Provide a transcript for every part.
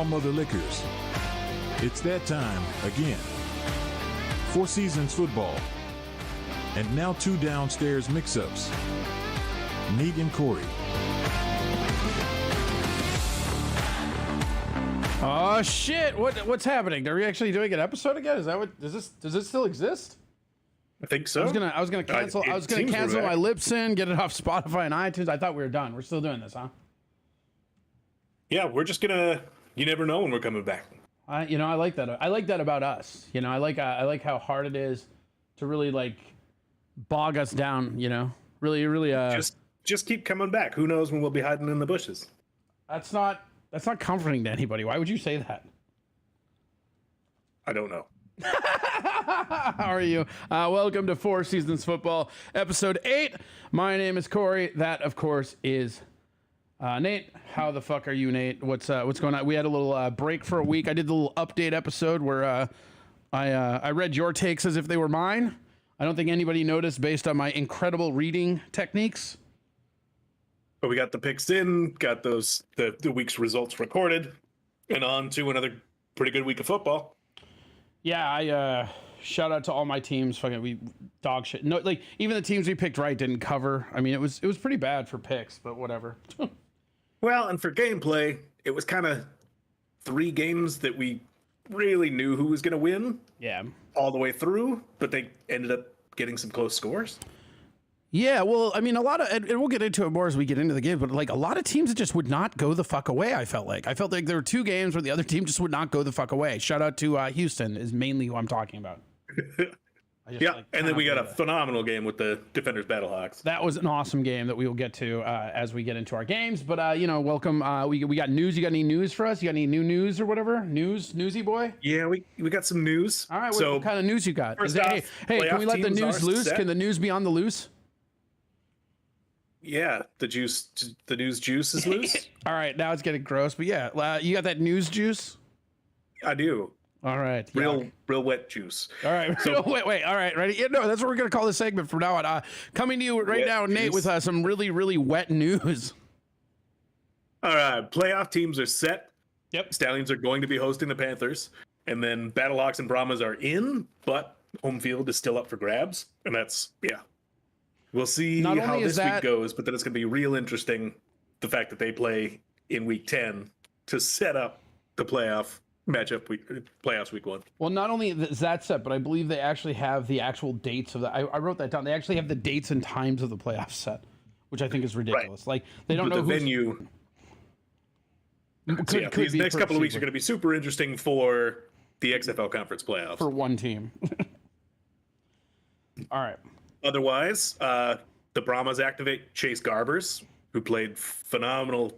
all mother liquors. It's that time again. Four Seasons Football. And now 2 downstairs mix-ups. Nate and Corey. Oh shit! What's happening? Are we actually doing an episode again? Is that what? Does this still exist? I think so. I was gonna cancel. I was gonna cancel my Libsyn, get it off Spotify and iTunes. I thought we were done. We're still doing this, huh? Yeah, we're just gonna. You never know when we're coming back. I like that. I like that about us. I like how hard it is to really like bog us down. Really. Just keep coming back. Who knows when we'll be hiding in the bushes? That's not comforting to anybody. Why would you say that? I don't know. How are you? Welcome to Four Seasons Football, episode 8. My name is Corey. That, of course, is Nate. How the fuck are you, Nate? What's going on? We had a little break for a week. I did the little update episode where I read your takes as if they were mine. I don't think anybody noticed based on my incredible reading techniques. But we got the picks in, got those the week's results recorded, and on to another pretty good week of football. Yeah, I shout out to all my teams. Fucking we dog shit. No, like even the teams we picked right didn't cover. I mean, it was pretty bad for picks, but whatever. Well, and for gameplay, it was kind of 3 games that we really knew who was going to win. Yeah, all the way through, but they ended up getting some close scores. Yeah, well, I mean, a lot of, and we'll get into it more as we get into the game, but like a lot of teams that just would not go the fuck away. I felt like there were 2 games where the other team just would not go the fuck away. Shout out to Houston is mainly who I'm talking about. Yeah, and then we got a phenomenal game with the Defenders Battlehawks. That was an awesome game that we will get to as we get into our games. But welcome. We got news. You got any news for us? You got any new news or whatever? Newsy boy? Yeah, we got some news. All right, what kind of news you got? Hey, can we let the news loose? Can the news be on the loose? Yeah, the news juice is loose. All right, now it's getting gross, but yeah, you got that news juice? I do. All right. Real wet juice. All right. So, wait. All right. Ready? Yeah, no, that's what we're going to call this segment from now on. Coming to you right now, juice. Nate, with some really, really wet news. All right. Playoff teams are set. Yep. Stallions are going to be hosting the Panthers. And then Battlehawks and Brahmas are in, but home field is still up for grabs. And that's, yeah. We'll see how this week goes, but then it's going to be real interesting, the fact that they play in week 10 to set up the playoffs week 1. Well, not only is that set, but I believe they actually have the actual dates of the. I wrote that down. They actually have the dates and times of the playoffs set, which I think is ridiculous. Right. Like they don't know the venue. These next couple of weeks are going to be super interesting for the XFL Conference playoffs for one team. All right. Otherwise, the Brahmas activate Chase Garbers, who played phenomenal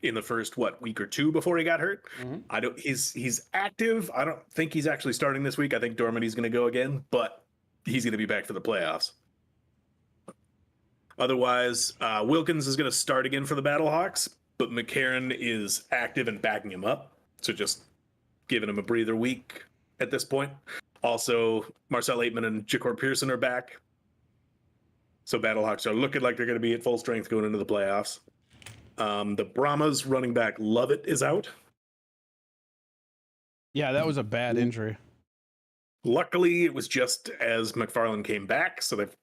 in the first week or 2 before he got hurt. Mm-hmm. He's active. I don't think he's actually starting this week. I think Dormany's going to go again, but he's going to be back for the playoffs. Otherwise, Wilkins is going to start again for the Battlehawks, but McCarron is active and backing him up, so just giving him a breather week at this point. Also, Marcel Aitman and Jakor Pearson are back. So Battlehawks are looking like they're going to be at full strength going into the playoffs. The Brahmas running back Lovett is out. Yeah, that was a bad injury. Luckily, it was just as McFarland came back, so they've,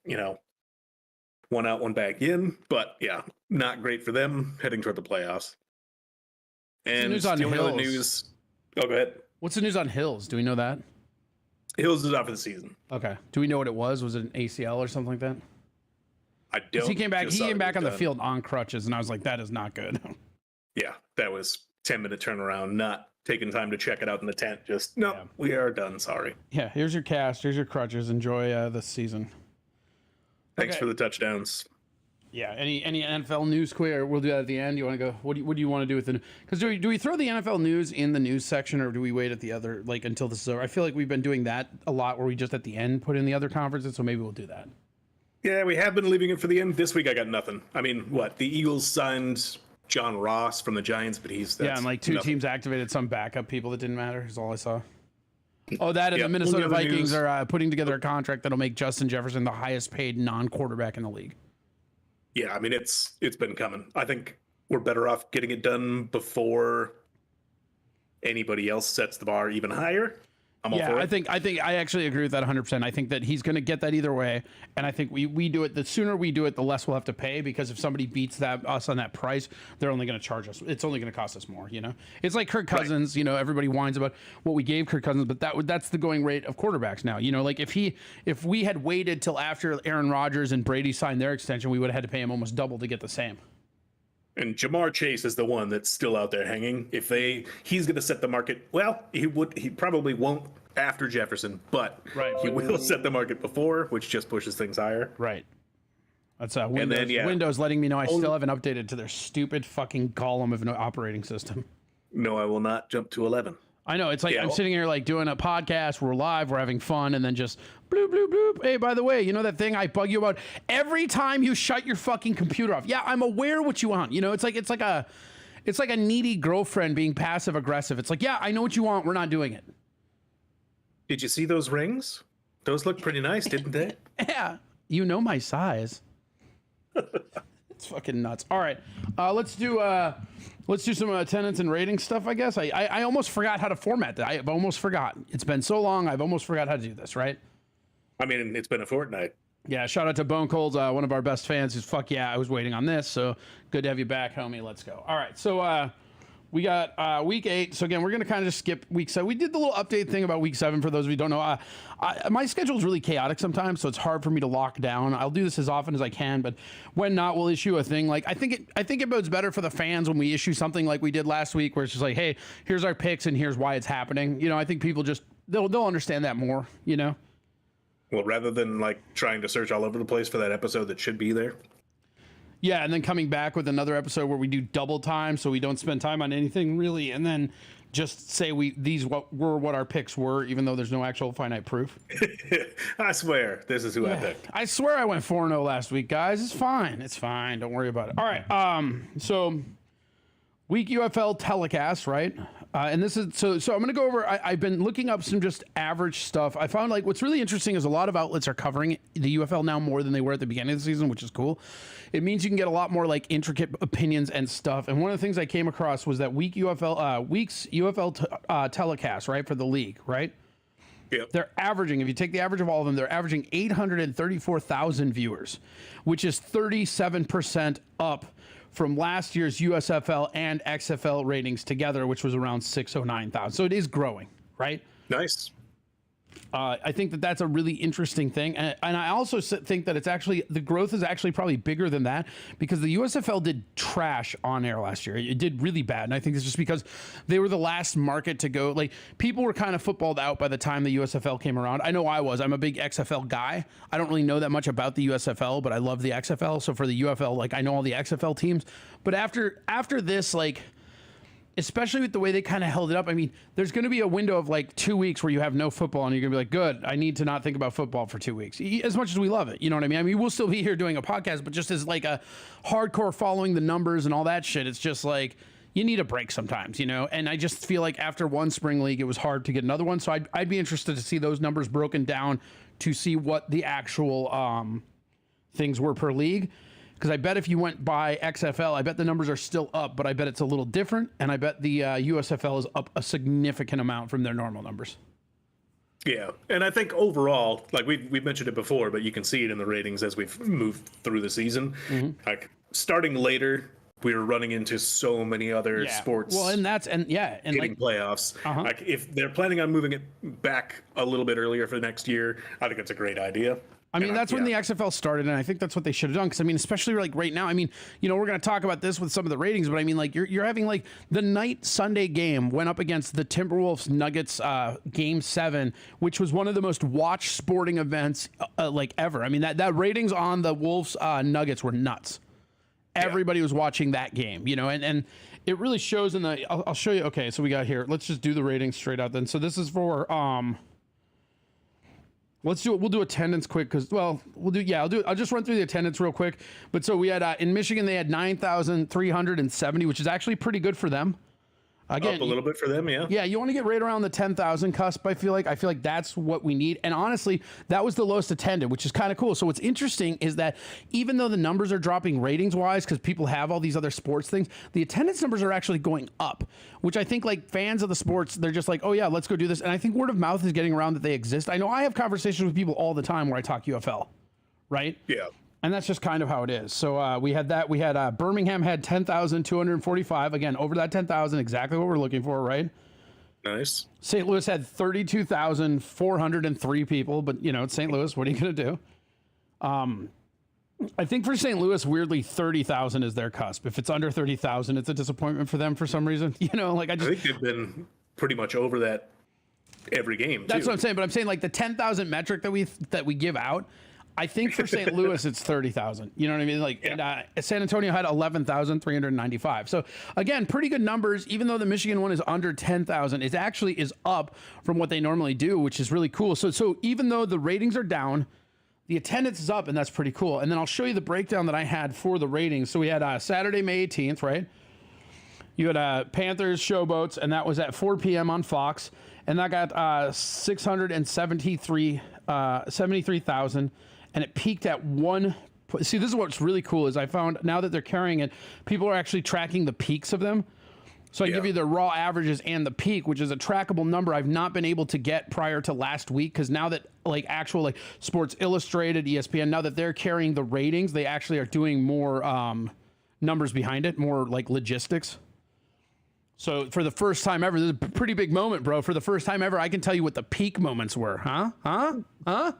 one out, one back in. But yeah, not great for them heading toward the playoffs. And news on Hills? Other news. Oh, go ahead. What's the news on Hills? Do we know that? Hills is out for the season. Okay. Do we know what it was? Was it an ACL or something like that? I don't. He came back on the field on crutches, and I was like, that is not good. Yeah, that was 10-minute turnaround, not taking time to check it out in the tent. Just, we are done, sorry. Yeah, here's your cast, here's your crutches. Enjoy this season. Thanks for the touchdowns. Yeah, any NFL news queer? We'll do that at the end. You want to go? What do you want to do with the? Because do we throw the NFL news in the news section, or do we wait at the other, until this is over? I feel like we've been doing that a lot, where we just at the end put in the other conferences. So maybe we'll do that. Yeah, we have been leaving it for the end. This week I got nothing. I mean, the Eagles signed John Ross from the Giants, but and 2 teams activated some backup people that didn't matter. Is all I saw. Oh, that and the Minnesota Vikings are putting together a contract that'll make Justin Jefferson the highest paid non-quarterback in the league. Yeah, I mean it's been coming. I think we're better off getting it done before anybody else sets the bar even higher, I'm all for it. I actually agree with that 100%. I think that he's going to get that either way, and I think we do it. The sooner we do it, the less we'll have to pay, because if somebody beats us on that price, they're only going to charge us. It's only going to cost us more. It's like Kirk Cousins. Right. Everybody whines about what we gave Kirk Cousins, but that's the going rate of quarterbacks now. Like if we had waited till after Aaron Rodgers and Brady signed their extension, we would have had to pay him almost double to get the same. And Jamar Chase is the one that's still out there hanging. He's going to set the market. Well, he probably won't after Jefferson, but he will set the market before, which just pushes things higher. Right. That's Windows letting me know I still haven't updated to their stupid fucking golem of an operating system. No, I will not jump to 11. I know. It's like I'm sitting here like doing a podcast. We're live. We're having fun. And then just bloop, bloop, bloop. Hey, by the way, that thing I bug you about every time you shut your fucking computer off? Yeah, I'm aware what you want. It's like a needy girlfriend being passive aggressive. It's like, yeah, I know what you want. We're not doing it. Did you see those rings? Those look pretty nice, didn't they? Yeah. My size. It's fucking nuts. All right. Let's do some attendance and rating stuff, I guess. I almost forgot how to format that. I've almost forgot. It's been so long, I've almost forgot how to do this, right? I mean, it's been a fortnight. Yeah, shout out to Bone Cold, one of our best fans, who's fuck yeah, I was waiting on this, so good to have you back, homie. Let's go. All right, so we got week 8. So again, we're going to kind of just skip week 7. We did the little update thing about week 7 for those of you who don't know. My schedule is really chaotic sometimes, so it's hard for me to lock down. I'll do this as often as I can, but when not, we'll issue a thing. Like I think it bodes better for the fans when we issue something like we did last week, where it's just like, hey, here's our picks and here's why it's happening. I think people just they'll understand that more. Well, rather than like trying to search all over the place for that episode that should be there. Yeah, and then coming back with another episode where we do double time, so we don't spend time on anything really, and then just say what our picks were, even though there's no actual finite proof. I swear, this is who I picked. I swear I went 4-0 last week, guys. It's fine. It's fine. Don't worry about it. All right. So week UFL telecast, right? And this is so I'm going to go over. I've been looking up some just average stuff. I found like what's really interesting is a lot of outlets are covering the UFL now more than they were at the beginning of the season, which is cool. It means you can get a lot more like intricate opinions and stuff. And one of the things I came across was that week's UFL telecast, right, for the league, right? Yep. They're averaging, if you take the average of all of them, they're averaging 834,000 viewers, which is 37% up from last year's USFL and XFL ratings together, which was around 609,000. So it is growing, right? Nice. I think that that's a really interesting thing. And I also think that it's actually, the growth is actually probably bigger than that, because the USFL did trash on air last year. It did really bad. And I think it's just because they were the last market to go. Like, people were kind of footballed out by the time the USFL came around. I know I was. I'm a big XFL guy. I don't really know that much about the USFL, but I love the XFL. So for the UFL, like, I know all the XFL teams. But after this, like, especially with the way they kind of held it up. I mean, there's going to be a window of like 2 weeks where you have no football and you're going to be like, good, I need to not think about football for 2 weeks. As much as we love it, you know what I mean? I mean, we'll still be here doing a podcast, but just as like a hardcore following the numbers and all that shit, it's just like, you need a break sometimes, And I just feel like after one spring league, it was hard to get another one. So I'd be interested to see those numbers broken down to see what the actual things were per league. Because I bet if you went by XFL, I bet the numbers are still up, but I bet it's a little different. And I bet the USFL is up a significant amount from their normal numbers. Yeah. And I think overall, like we've mentioned it before, but you can see it in the ratings as we've moved through the season. Mm-hmm. Like starting later, we were running into so many other sports. Well, and hitting like playoffs. Uh-huh. Like if they're planning on moving it back a little bit earlier for next year, I think it's a great idea. I mean, that's when the XFL started, and I think that's what they should have done. Because I mean, especially like right now, I mean, we're going to talk about this with some of the ratings, but I mean, like you're having like the night Sunday game went up against the Timberwolves Nuggets game 7, which was one of the most watched sporting events like ever. I mean, that ratings on the Wolves Nuggets were nuts. Everybody was watching that game, and it really shows in the. I'll show you. Okay, so we got here. Let's just do the ratings straight out then. So this is for let's do it. We'll do attendance quick because, well, I'll just run through the attendance real quick. But so we had in Michigan, they had 9,370, which is actually pretty good for them. Again, up a little bit for them, yeah. Yeah, you want to get right around the 10,000 cusp, I feel like that's what we need. And honestly, that was the lowest attended, which is kind of cool. So what's interesting is that even though the numbers are dropping ratings-wise, because people have all these other sports things, the attendance numbers are actually going up, which I think like fans of the sports, they're just like, oh yeah, let's go do this. And I think word of mouth is getting around that they exist. I know I have conversations with people all the time where I talk UFL, right? Yeah. And that's just kind of how it is. So we had that. We had Birmingham had 10,245. Again, over that 10,000, exactly what we're looking for, right? Nice. St. Louis had 32,403 people, but you know, it's St. Louis. What are you going to do? I think for St. Louis, weirdly, 30,000 is their cusp. If it's under 30,000, it's a disappointment for them for some reason. You know, like I think they've been pretty much over that every game. That's what I'm saying. But I'm saying like the 10,000 metric that we give out. I think for St. Louis, it's 30,000. You know what I mean? Like, yeah. And San Antonio had 11,395. So again, pretty good numbers. Even though the Michigan one is under 10,000, it actually is up from what they normally do, which is really cool. So even though the ratings are down, the attendance is up, and that's pretty cool. And then I'll show you the breakdown that I had for the ratings. So we had Saturday, May 18th, right? You had Panthers Showboats, and that was at 4 p.m. on Fox, and that got 73,000. And it peaked at one. See, this is what's really cool is I found now that they're carrying it, people are actually tracking the peaks of them. So I give you the raw averages and the peak, which is a trackable number I've not been able to get prior to last week. Because now that like actual like Sports Illustrated, ESPN, now that they're carrying the ratings, they actually are doing more numbers behind it, more like logistics. So for the first time ever, this is a pretty big moment, bro. For the first time ever, I can tell you what the peak moments were. Huh?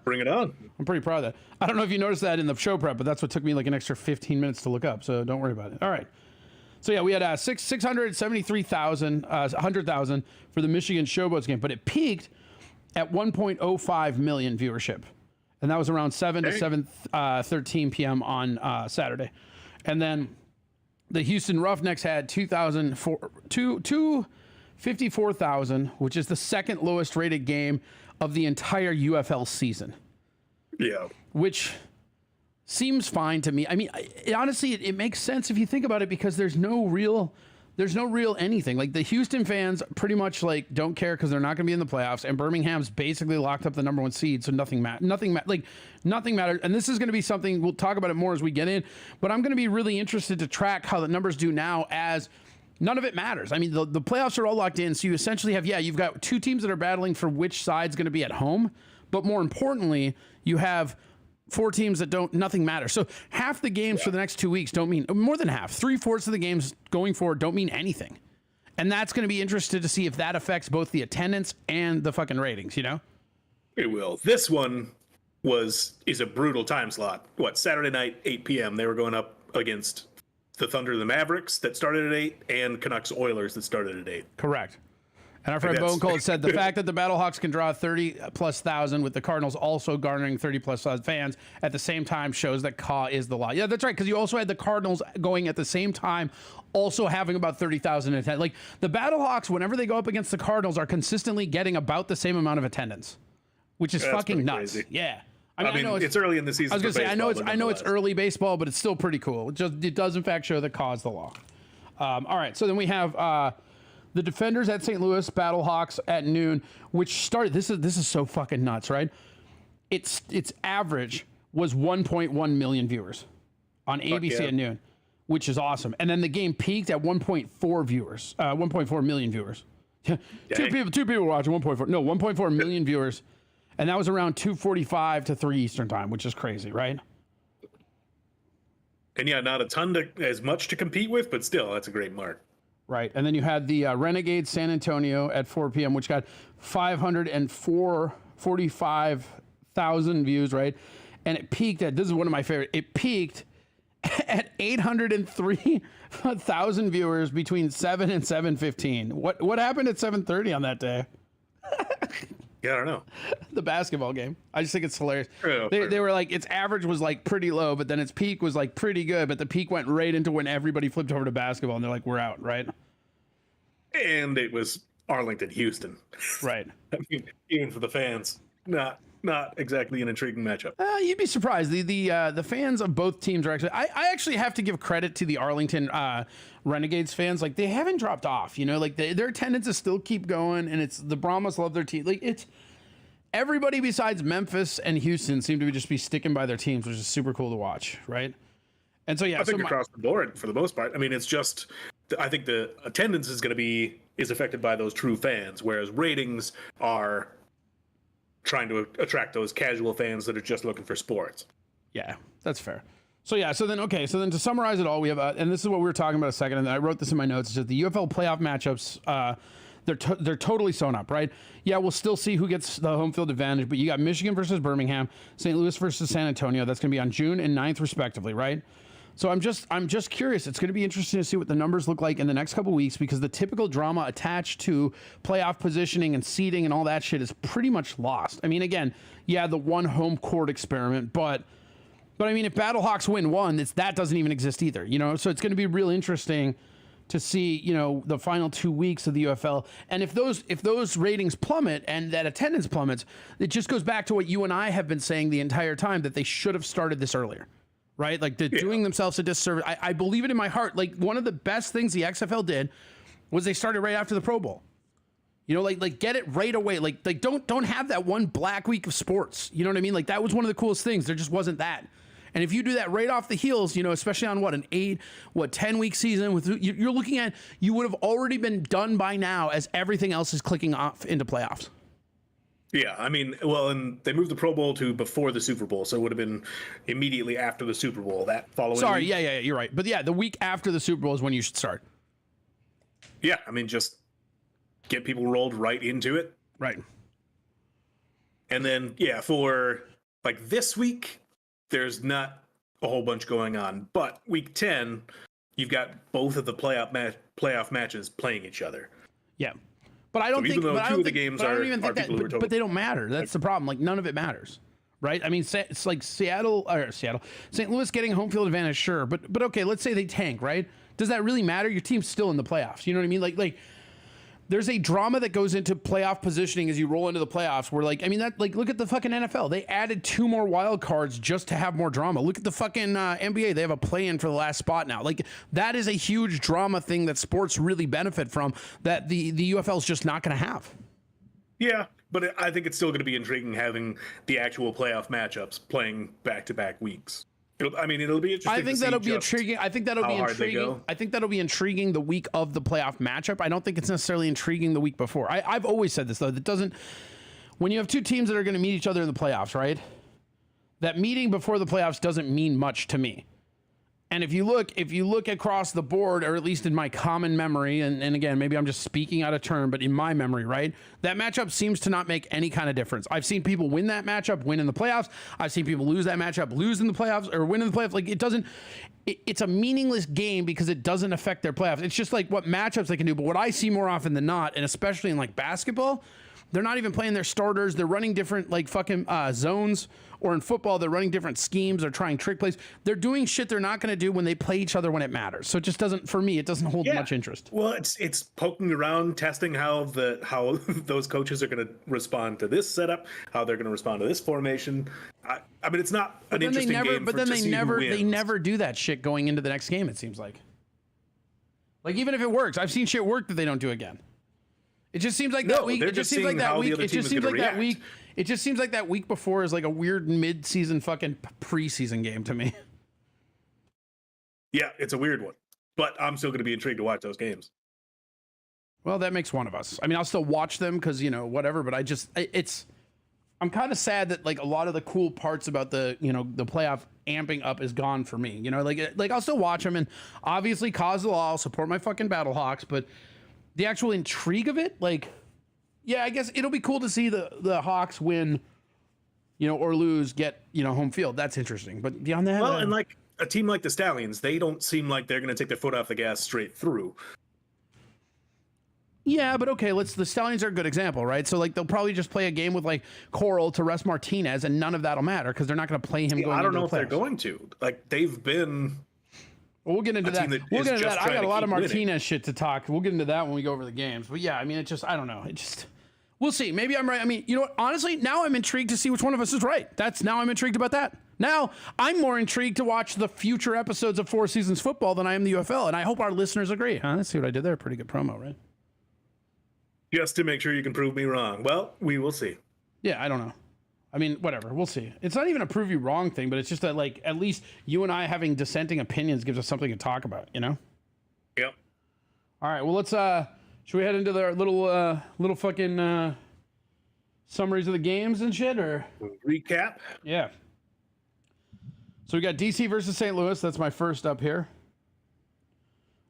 Bring it on. I'm pretty proud of that. I don't know if you noticed that in the show prep, but that's what took me like an extra 15 minutes to look up. So don't worry about it. All right. So yeah, we had 673,000, 100,000 for the Michigan Showboats game, but it peaked at 1.05 million viewership. And that was around 7 to 7:13 p.m. on Saturday. And then the Houston Roughnecks had 254,000, which is the second lowest rated game of the entire UFL season. Yeah. Which seems fine to me. I mean, honestly, it makes sense if you think about it because there's no real anything. Like the Houston fans pretty much like don't care because they're not going to be in the playoffs, and Birmingham's basically locked up the number 1 seed, so nothing matters. And this is going to be something we'll talk about it more as we get in. But I'm going to be really interested to track how the numbers do now, as none of it matters. I mean, the playoffs are all locked in, so you essentially have you've got 2 teams that are battling for which side's going to be at home, but more importantly, you have 4 teams that nothing matters. So half the games for the next 2 weeks don't mean, more than half, 3/4 of the games going forward don't mean anything. And that's going to be interested to see if that affects both the attendance and the fucking ratings, you know? It will. This one is a brutal time slot. Saturday night, 8 p.m. They were going up against the Thunder and the Mavericks that started at 8 and Canucks Oilers that started at 8. Correct. And our friend Bone Cold said the fact that the Battlehawks can draw 30,000+ with the Cardinals also garnering 30,000+ fans at the same time shows that Caw is the law. Yeah, that's right, because you also had the Cardinals going at the same time, also having about 30,000 attendance. Like the Battlehawks, whenever they go up against the Cardinals, are consistently getting about the same amount of attendance, which is fucking nuts. Crazy. Yeah. I mean, it's early in the season. I was going to say, I know it's early baseball, but it's still pretty cool. It does in fact show that Caw is the law. All right, so then we have the Defenders at St. Louis, Battlehawks at noon, which started. This is so fucking nuts, right? Its average was 1.1 million viewers on ABC at noon, which is awesome. And then the game peaked at 1.4 million viewers. two people watching 1.4 million viewers, and that was around 2:45 to 3 Eastern time, which is crazy, right? And yeah, not a ton as much to compete with, but still, that's a great mark. Right. And then you had the Renegades San Antonio at 4 p.m., which got 545,000 views, right? And it peaked at, this is one of my favorite, it peaked at 803,000 viewers between 7 and 7:15. What happened at 7:30 on that day? Yeah, I don't know. The basketball game. I just think it's hilarious. They were like, its average was like pretty low, but then its peak was like pretty good, but the peak went right into when everybody flipped over to basketball and they're like, we're out, right? And it was Arlington, Houston. Right. I mean, even for the fans, not not exactly an intriguing matchup. You'd be surprised. The fans of both teams are actually. I actually have to give credit to the Arlington Renegades fans. Like, they haven't dropped off. You know, like their attendances still keep going, and it's the Brahmas love their team. Like, it's everybody besides Memphis and Houston seem to just be sticking by their teams, which is super cool to watch, right? And so yeah, I think across the board for the most part. I mean, it's just I think the attendance is affected by those true fans, whereas ratings are trying to attract those casual fans that are just looking for sports. Yeah, that's fair. So yeah, so then to summarize it all, we have and this is what we were talking about a second, and I wrote this in my notes. It's just the UFL playoff matchups. They're totally sewn up, right? Yeah, we'll still see who gets the home field advantage, but you got Michigan versus Birmingham, St. Louis versus San Antonio. That's going to be on June and 9th, respectively, right? So I'm just curious. It's going to be interesting to see what the numbers look like in the next couple weeks, because the typical drama attached to playoff positioning and seeding and all that shit is pretty much lost. I mean, again, yeah, the one home court experiment, but I mean, if Battlehawks win one, that doesn't even exist either, you know? So it's going to be real interesting to see, you know, the final 2 weeks of the UFL. And if those ratings plummet and that attendance plummets, it just goes back to what you and I have been saying the entire time, that they should have started this earlier. Right? Like, they're doing themselves a disservice. I believe it in my heart. Like, one of the best things the XFL did was they started right after the Pro Bowl. You know, like get it right away. Like don't have that one black week of sports. You know what I mean? Like, that was one of the coolest things. There just wasn't that. And if you do that right off the heels, you know, especially on an 10-week season with, you're looking at, you would have already been done by now as everything else is clicking off into playoffs. Yeah, I mean, well, and they moved the Pro Bowl to before the Super Bowl, so it would have been immediately after the Super Bowl, that following Sorry, week. Yeah, you're right. But yeah, the week after the Super Bowl is when you should start. Yeah, I mean, just get people rolled right into it. Right. And then, yeah, for like this week, there's not a whole bunch going on. But week 10, you've got both of the playoff matches playing each other. Yeah. But I don't think two of the games are people but they don't matter. That's the problem. Like, none of it matters, right? I mean, it's like St. Louis getting home field advantage, sure, but okay, let's say they tank, right? Does that really matter? Your team's still in the playoffs. You know what I mean? Like there's a drama that goes into playoff positioning as you roll into the playoffs. Where, like, I mean, that, like, look at the fucking NFL. They added 2 more wild cards just to have more drama. Look at the fucking NBA. They have a play-in for the last spot now. Like, that is a huge drama thing that sports really benefit from that the UFL is just not going to have. Yeah, but I think it's still going to be intriguing having the actual playoff matchups playing back-to-back weeks. It'll be interesting. I think that'll be intriguing. I think that'll be intriguing the week of the playoff matchup. I don't think it's necessarily intriguing the week before. I've always said this, though. That doesn't. When you have two teams that are going to meet each other in the playoffs, right? That meeting before the playoffs doesn't mean much to me. And if you look across the board, or at least in my common memory, and again, maybe I'm just speaking out of turn, but in my memory, right, that matchup seems to not make any kind of difference. I've seen people win that matchup, win in the playoffs. I've seen people lose that matchup, lose in the playoffs, or win in the playoffs. Like, it's a meaningless game because it doesn't affect their playoffs. It's just like what matchups they can do. But what I see more often than not, and especially in like basketball, they're not even playing their starters. They're running different like fucking zones. Or in football, they're running different schemes. They're trying trick plays. They're doing shit they're not going to do when they play each other when it matters. So it just doesn't, for me, it doesn't hold much interest. Well, it's poking around, testing how those coaches are going to respond to this setup, how they're going to respond to this formation. I mean, it's not an interesting game. But then they never do that shit going into the next game. It seems like even if it works, I've seen shit work that they don't do again. It just seems like that week. It just seems like that week. It just seems like that week. It just seems like that week before is like a weird mid-season fucking preseason game to me. Yeah, it's a weird one, but I'm still going to be intrigued to watch those games. Well, that makes one of us. I mean, I'll still watch them because, you know, whatever. But I'm kind of sad that like a lot of the cool parts about the playoff amping up is gone for me. You know, like I'll still watch them, and obviously cause the law. I'll support my fucking Battlehawks, but the actual intrigue of it, like. Yeah, I guess it'll be cool to see the Hawks win, or lose, get, home field. That's interesting. But beyond that... Well, and like a team like the Stallions, they don't seem like they're going to take their foot off the gas straight through. Yeah, but okay, the Stallions are a good example, right? So like they'll probably just play a game with like Coral to rest Martinez, and none of that'll matter because they're not going to play him going into the playoffs. I don't know if they're going to. Like, they've been... Well, we'll get into that. We'll get into that. I got a lot of Martinez shit to talk. We'll get into that when we go over the games. But yeah, I mean, I don't know. We'll see. Maybe I'm right. I mean, you know what? Honestly, now I'm intrigued to see which one of us is right. Now I'm intrigued about that. Now I'm more intrigued to watch the future episodes of Four Seasons Football than I am the UFL, and I hope our listeners agree. Huh? Let's see what I did there. Pretty good promo, right? Just to make sure you can prove me wrong. Well, we will see. Yeah, I don't know. I mean, whatever. We'll see. It's not even a prove you wrong thing, but it's just that, like, at least you and I having dissenting opinions gives us something to talk about, you know? Yep. All right. Well, let's should we head into the little fucking summaries of the games and shit, or recap? Yeah. So we got DC versus St. Louis. That's my first up here.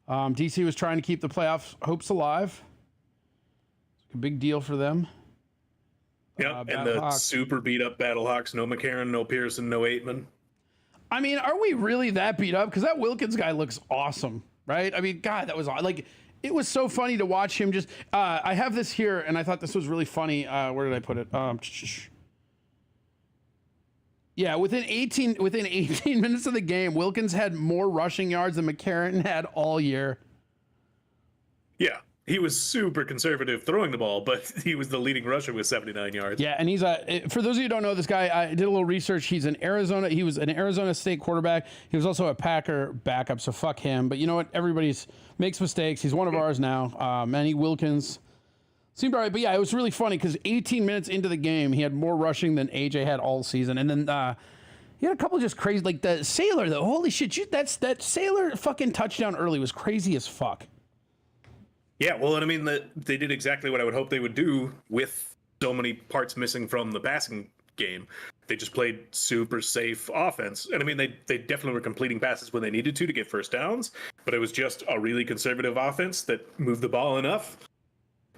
DC was trying to keep the playoff hopes alive. It's a big deal for them. Yep, and the super beat up Battlehawks. No McCarron, no Pearson, no Aitman. I mean, are we really that beat up? Because that Wilkins guy looks awesome, right? I mean, God, that was like, it was so funny to watch him just. I have this here, and I thought this was really funny. Where did I put it? Yeah, within 18 minutes of the game, Wilkins had more rushing yards than McCarron had all year. Yeah, he was super conservative throwing the ball, but he was the leading rusher with 79 yards. Yeah, and he's for those of you who don't know this guy, I did a little research. He was an Arizona State quarterback. He was also a Packer backup, so fuck him. But you know what? Everybody's makes mistakes. He's one of ours now. Manny Wilkins seemed all right, but yeah, it was really funny because 18 minutes into the game, he had more rushing than AJ had all season, and then he had a couple just crazy, like the Sailor. Though, holy shit, that Sailor fucking touchdown early was crazy as fuck. Yeah, well, and I mean, they did exactly what I would hope they would do with so many parts missing from the passing game. They just played super safe offense. And I mean, they definitely were completing passes when they needed to get first downs, but it was just a really conservative offense that moved the ball enough.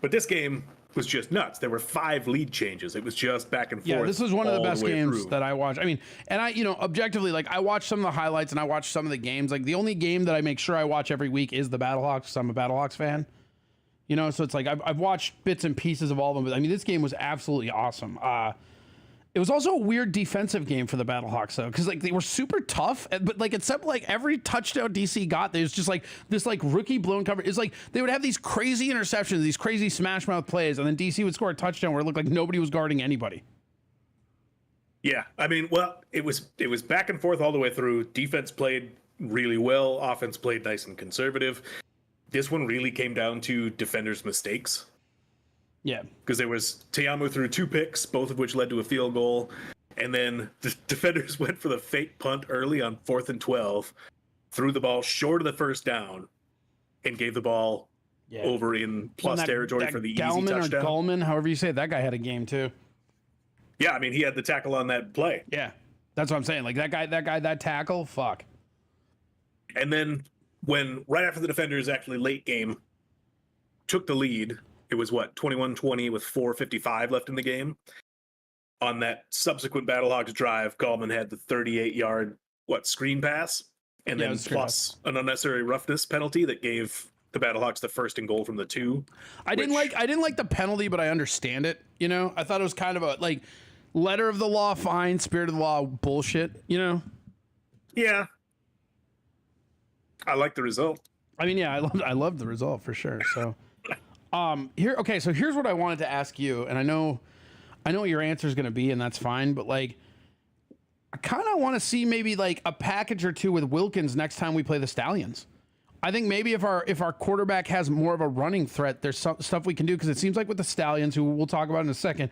But this game was just nuts. There were 5 lead changes. It was just back and forth. Yeah, this was one of the best games through. that I watched. I mean, and I, objectively, like I watched some of the highlights and I watched some of the games. Like the only game that I make sure I watch every week is the Battlehawks, because I'm a Battlehawks fan. So it's like I've watched bits and pieces of all of them. But I mean, this game was absolutely awesome. It was also a weird defensive game for the Battlehawks, though, because like they were super tough, but like except like every touchdown DC got, there's just like this like rookie blown cover. It's like they would have these crazy interceptions, these crazy smash mouth plays, and then DC would score a touchdown where it looked like nobody was guarding anybody. Yeah, I mean, well, it was back and forth all the way through. Defense played really well. Offense played nice and conservative. This one really came down to defenders' mistakes. Yeah. Because there was Teamu threw 2 picks, both of which led to a field goal. And then the defenders went for the fake punt early on 4th and 12, threw the ball short of the first down, and gave the ball over in plus territory for the easy touchdown. Or Gallman, however you say it, that guy had a game too. Yeah, I mean, he had the tackle on that play. Yeah. That's what I'm saying. Like that tackle, fuck. And then when right after the defenders actually late game took the lead, it was 21-20 with 4:55 left in the game. On that subsequent Battlehawks drive, Gallman had the 38-yard screen pass, and then plus an unnecessary roughness penalty that gave the Battlehawks the 1st and goal from the 2. I didn't like the penalty, but I understand it. I thought it was kind of a like letter of the law fine, spirit of the law bullshit. Yeah, I like the result. I mean, yeah, I loved the result for sure. So. So here's what I wanted to ask you, and I know what your answer is going to be, and that's fine, but like, I kind of want to see maybe like a package or two with Wilkins next time we play the Stallions. I think maybe if our quarterback has more of a running threat, there's some stuff we can do, because it seems like with the Stallions, who we'll talk about in a second,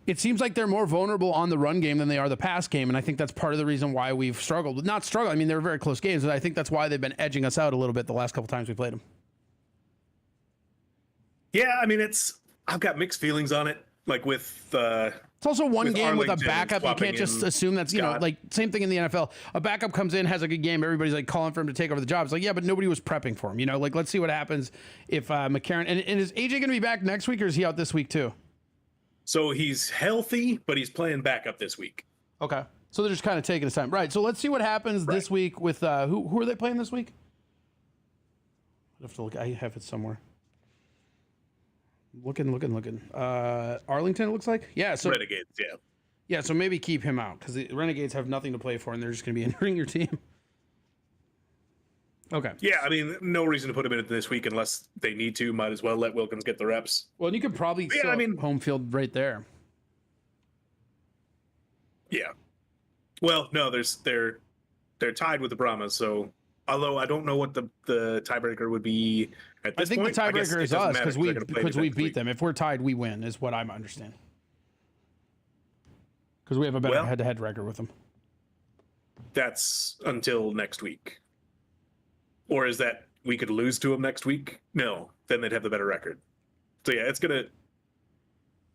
it seems like they're more vulnerable on the run game than they are the pass game, and I think that's part of the reason why we've struggled. Not struggled, I mean, they were very close games, but I think that's why they've been edging us out a little bit the last couple times we played them. Yeah, I mean, I've got mixed feelings on it. Like with it's also one game Arlington with a backup. You can't just assume that's like same thing in the NFL. A backup comes in, has a good game, everybody's like calling for him to take over the job. It's like, yeah, but nobody was prepping for him. Like let's see what happens if McCarron and is AJ going to be back next week, or is he out this week too? So he's healthy, but he's playing backup this week. Okay, so they're just kind of taking his time, right? So let's see what happens this week with who are they playing this week? I have to look. I have it somewhere. Looking. Arlington, it looks like. Yeah. So Renegades, yeah. Yeah, so maybe keep him out, because the Renegades have nothing to play for, and they're just going to be entering your team. Okay. Yeah, I mean, no reason to put him in it this week unless they need to. Might as well let Wilkins get the reps. Well, and you could probably still home field right there. Yeah. Well, no, they're tied with the Brahmas, so although I don't know what the tiebreaker would be at this point. I think the tiebreaker is us because we beat week. them. If we're tied, we win, is what I'm understanding. Because we have a better head-to-head record with them. That's until next week. Or is that we could lose to them next week? No, then they'd have the better record. So yeah, it's gonna.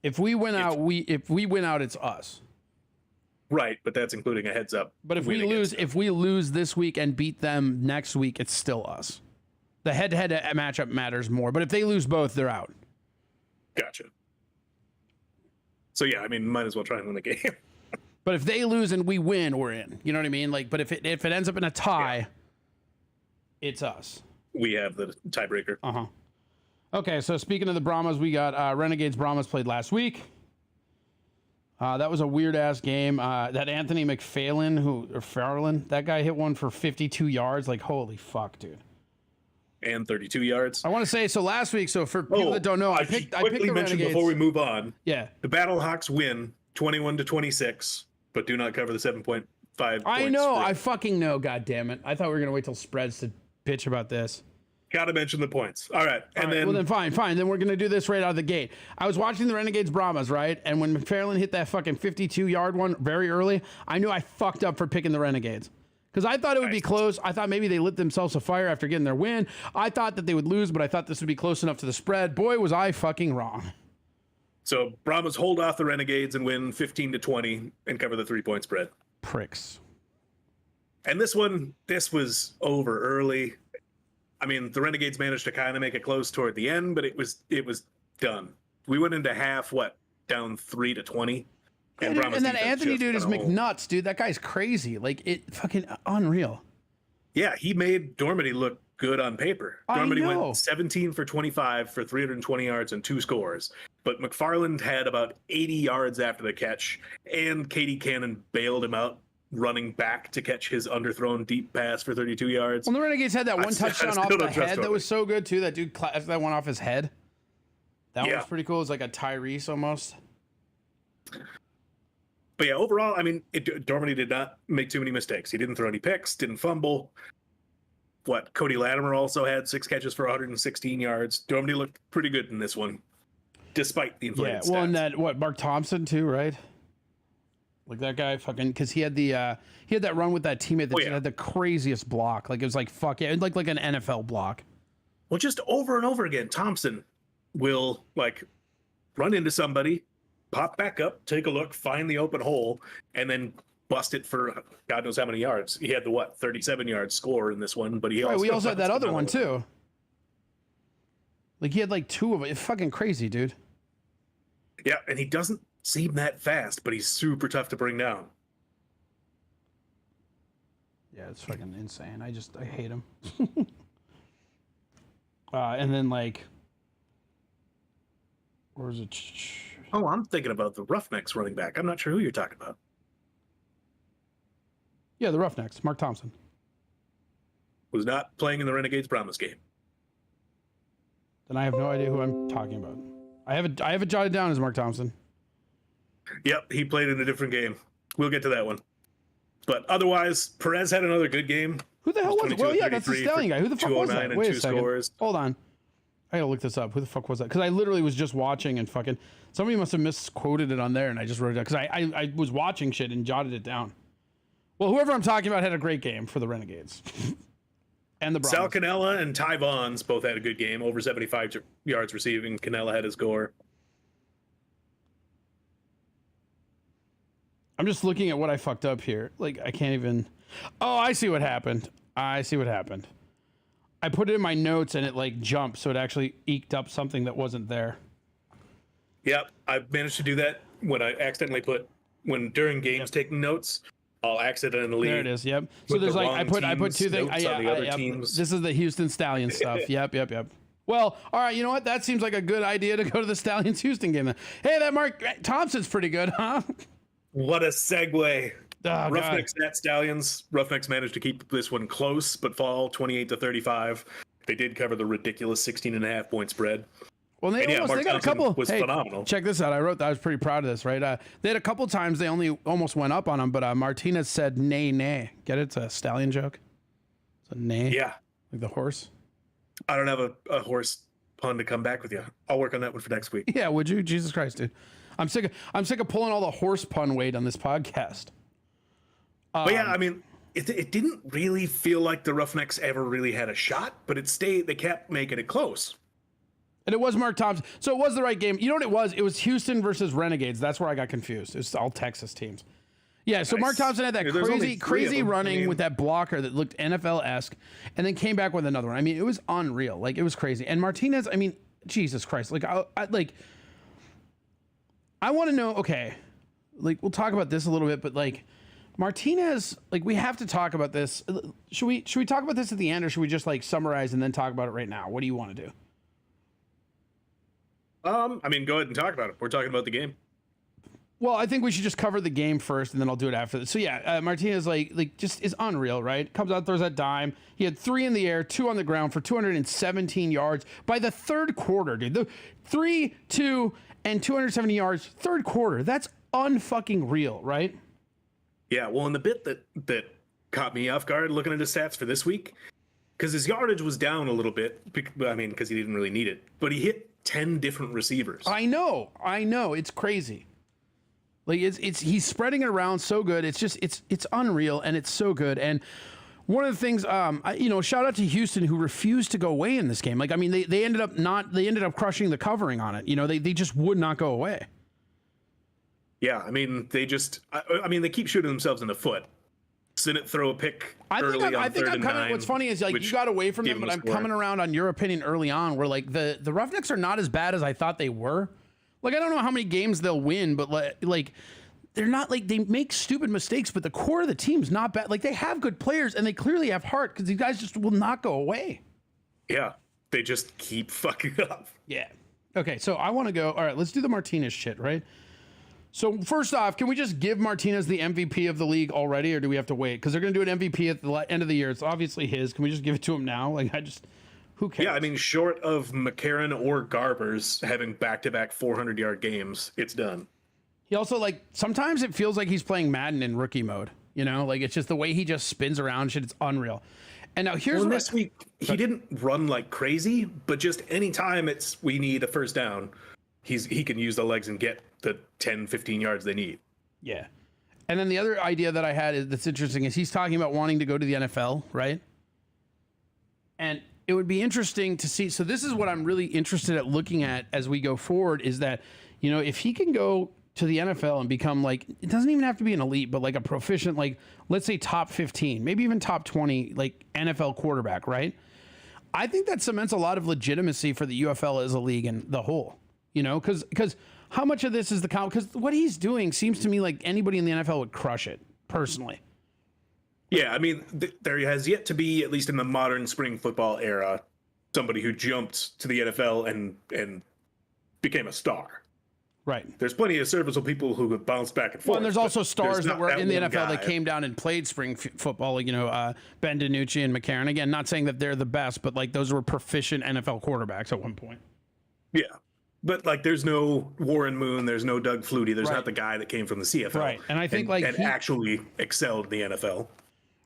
If we win out, it's us. Right, but that's including a heads up. But if we lose this week and beat them next week, it's still us. The head-to-head matchup matters more. But if they lose both, they're out. Gotcha. So yeah, I mean, might as well try and win the game. But if they lose and we win, we're in. You know what I mean? Like, but if it ends up in a tie, it's us. We have the tiebreaker. Okay, so speaking of the Brahmas, we got Renegades Brahmas played last week. That was a weird ass game. That Anthony Farland, that guy hit one for 52 yards. Like, holy fuck, dude. And 32 yards. I want to say, so last week, so for people that don't know, I picked the Renegades. Before we move on. Yeah. The Battlehawks win 21-26, but do not cover the 7.5 I know. spread. I fucking know. God damn it. I thought we were going to wait till spreads to bitch about this. Gotta mention the points. All right. Well, then fine. Then we're going to do this right out of the gate. I was watching the Renegades Brahmas, right? And when McFarland hit that fucking 52-yard one very early, I knew I fucked up for picking the Renegades. Because I thought it would be close. I thought maybe they lit themselves afire after getting their win. I thought that they would lose, but I thought this would be close enough to the spread. Boy, was I fucking wrong. So Brahmas hold off the Renegades and win 15-20 and cover the 3-point spread. Pricks. And this was over early. I mean, the Renegades managed to kind of make it close toward the end, but it was done. We went into half, down 3-20. And that Anthony dude is McNuts, dude. That guy's crazy. Like, it fucking unreal. Yeah, he made Dormady look good on paper. Dormady went 17 for 25 for 320 yards and 2 scores. But McFarland had about 80 yards after the catch, and Katie Cannon bailed him out, running back to catch his underthrown deep pass for 32 yards. Well, the Renegades had that one touchdown off the head that was so good, too. That dude clapped that one off his head. That was pretty cool. It was like a Tyrese almost. But yeah, overall, I mean, Dormady did not make too many mistakes. He didn't throw any picks, didn't fumble. Cody Latimer also had 6 catches for 116 yards. Dormady looked pretty good in this one, despite the inflated stats. Well, and that, Mark Thompson, too, right? Like that guy fucking, because he had that run with that teammate that had the craziest block. Like, it was like, fuck yeah, like an NFL block. Well, just over and over again, Thompson will, run into somebody, pop back up, take a look, find the open hole, and then bust it for God knows how many yards. He had the 37-yard score in this one, but we also had that other one too. Like, he had 2 of it. It's fucking crazy, dude. Yeah, and he doesn't seem that fast, but he's super tough to bring down. Yeah, it's fucking insane. I hate him. And then where is it? Oh, I'm thinking about the Roughnecks running back. I'm not sure who you're talking about. Yeah, the Roughnecks. Mark Thompson was not playing in the Renegades Brahmas game. Then I have no idea who I'm talking about. I have it jotted down as Mark Thompson. Yep, he played in a different game. We'll get to that one. But otherwise, Perez had another good game. Who the hell was it? Well, yeah, that's the Stallion guy. Who the fuck was that? Wait a second. Scores. Hold on. I gotta look this up. Who the fuck was that? Because I literally was just watching and fucking... Somebody must have misquoted it on there and I just wrote it down. Because I was watching shit and jotted it down. Well, whoever I'm talking about had a great game for the Renegades. And the Brahmas. Sal Cannella and Ty Vaughns both had a good game. Over 75 yards receiving. Cannella had his score. I'm just looking at what I fucked up here. Like, I can't even... Oh, I see what happened. I put it in my notes and it jumped, so it actually eked up something that wasn't there. Yep, I managed to do that when I accidentally during games taking notes. I'll accidentally. There it is. Yep. So there's I put 2 things. This is the Houston Stallions stuff. Yep. Well, all right. You know what? That seems like a good idea to go to the Stallions Houston game. Hey, that Mark Thompson's pretty good, huh? What a segue. Oh, Roughnecks at Stallions. Roughnecks managed to keep this one close, but fall 28-35. They did cover the ridiculous 16.5 point spread. Well, they got a Thompson couple. was phenomenal. Check this out. I wrote that. I was pretty proud of this, right? They had a couple times they only almost went up on him, but Martinez said nay, nay. Get it? It's a stallion joke. It's a nay. Yeah. Like the horse. I don't have a horse pun to come back with you. I'll work on that one for next week. Yeah, would you? Jesus Christ, dude. I'm sick of pulling all the horse pun weight on this podcast. But yeah, I mean, it didn't really feel like the Roughnecks ever really had a shot, but they kept making it close. And it was Mark Thompson. So it was the right game. You know what it was? It was Houston versus Renegades. That's where I got confused. It's all Texas teams. Yeah, so Nice. Mark Thompson had that crazy running with that blocker that looked NFL-esque, and then came back with another one. I mean, it was unreal. Like, it was crazy. And Martinez, I mean, Jesus Christ. Like, I want to know, okay, like, we'll talk about this a little bit, but, like, Martinez, like, we have to talk about this. Should we talk about this at the end, or should we just, like, summarize and then talk about it right now? What do you want to do? I mean, go ahead and talk about it. We're talking about the game. Well, I think we should just cover the game first, and then I'll do it after this. So yeah, Martinez like just is unreal, right? Comes out, throws that dime. He had 3 in the air, 2 on the ground for 217 yards by the third quarter, dude. The 3, 2, and 270 yards, third quarter. That's unfucking real, right? Yeah, well, and the bit that caught me off guard looking at his stats for this week, because his yardage was down a little bit. I mean, because he didn't really need it, but he hit 10 different receivers. I know, it's crazy. Like he's spreading it around so good. It's just it's unreal, and it's so good. And one of the things, shout out to Houston, who refused to go away in this game. Like, I mean, they ended up crushing the covering on it. You know, they just would not go away. Yeah, I mean, they keep shooting themselves in the foot. Didn't throw a pick early on third and nine. What's funny is, like, you got away from them, but I'm coming around on your opinion early on, where, like, the Roughnecks are not as bad as I thought they were. Like, I don't know how many games they'll win, but like they're not, like, they make stupid mistakes, but the core of the team's not bad. Like, they have good players, and they clearly have heart, because these guys just will not go away. Yeah, they just keep fucking up. Yeah. Okay, so I want to go. All right, let's do the Martinez shit, right? So first off, can we just give Martinez the MVP of the league already, or do we have to wait? Because they're going to do an MVP at the end of the year. It's obviously his. Can we just give it to him now? Like, who cares? Yeah, I mean, short of McCarron or Garbers having back-to-back 400-yard games, it's done. He also, like, sometimes it feels like he's playing Madden in rookie mode. You know, like, it's just the way he just spins around shit. It's unreal. And now here's this week, he didn't run like crazy, but just anytime we need a first down, he can use the legs and get the 10, 15 yards they need. Yeah. And then the other idea that I had that's interesting is he's talking about wanting to go to the NFL, right? And it would be interesting to see. So this is what I'm really interested at looking at as we go forward, is that, you know, if he can go to the NFL and become, like, it doesn't even have to be an elite, but like a proficient, like, let's say top 15, maybe even top 20, like, NFL quarterback, right? I think that cements a lot of legitimacy for the UFL as a league and the whole, you know, because how much of this is the count? Because what he's doing seems to me like anybody in the NFL would crush it, personally. Yeah, I mean, there has yet to be, at least in the modern spring football era, somebody who jumped to the NFL and became a star. Right. There's plenty of serviceable people who have bounced back and forth. Well, and there's also stars that were in the NFL guy that came down and played spring football, like, you know, Ben DiNucci and McCarron. Again, not saying that they're the best, but, like, those were proficient NFL quarterbacks at one point. Yeah. But, like, there's no Warren Moon, there's no Doug Flutie, there's not the guy that came from the CFL. Right. And I think, and actually excelled in the NFL.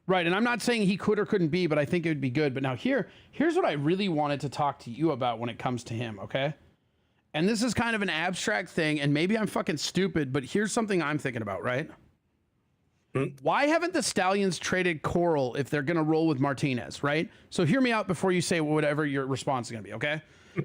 Right. And I'm not saying he could or couldn't be, but I think it would be good. But now here's what I really wanted to talk to you about when it comes to him, okay? And this is kind of an abstract thing, and maybe I'm fucking stupid, but here's something I'm thinking about, right? Why haven't the Stallions traded Coral if they're going to roll with Martinez, right? So hear me out before you say whatever your response is going to be, okay?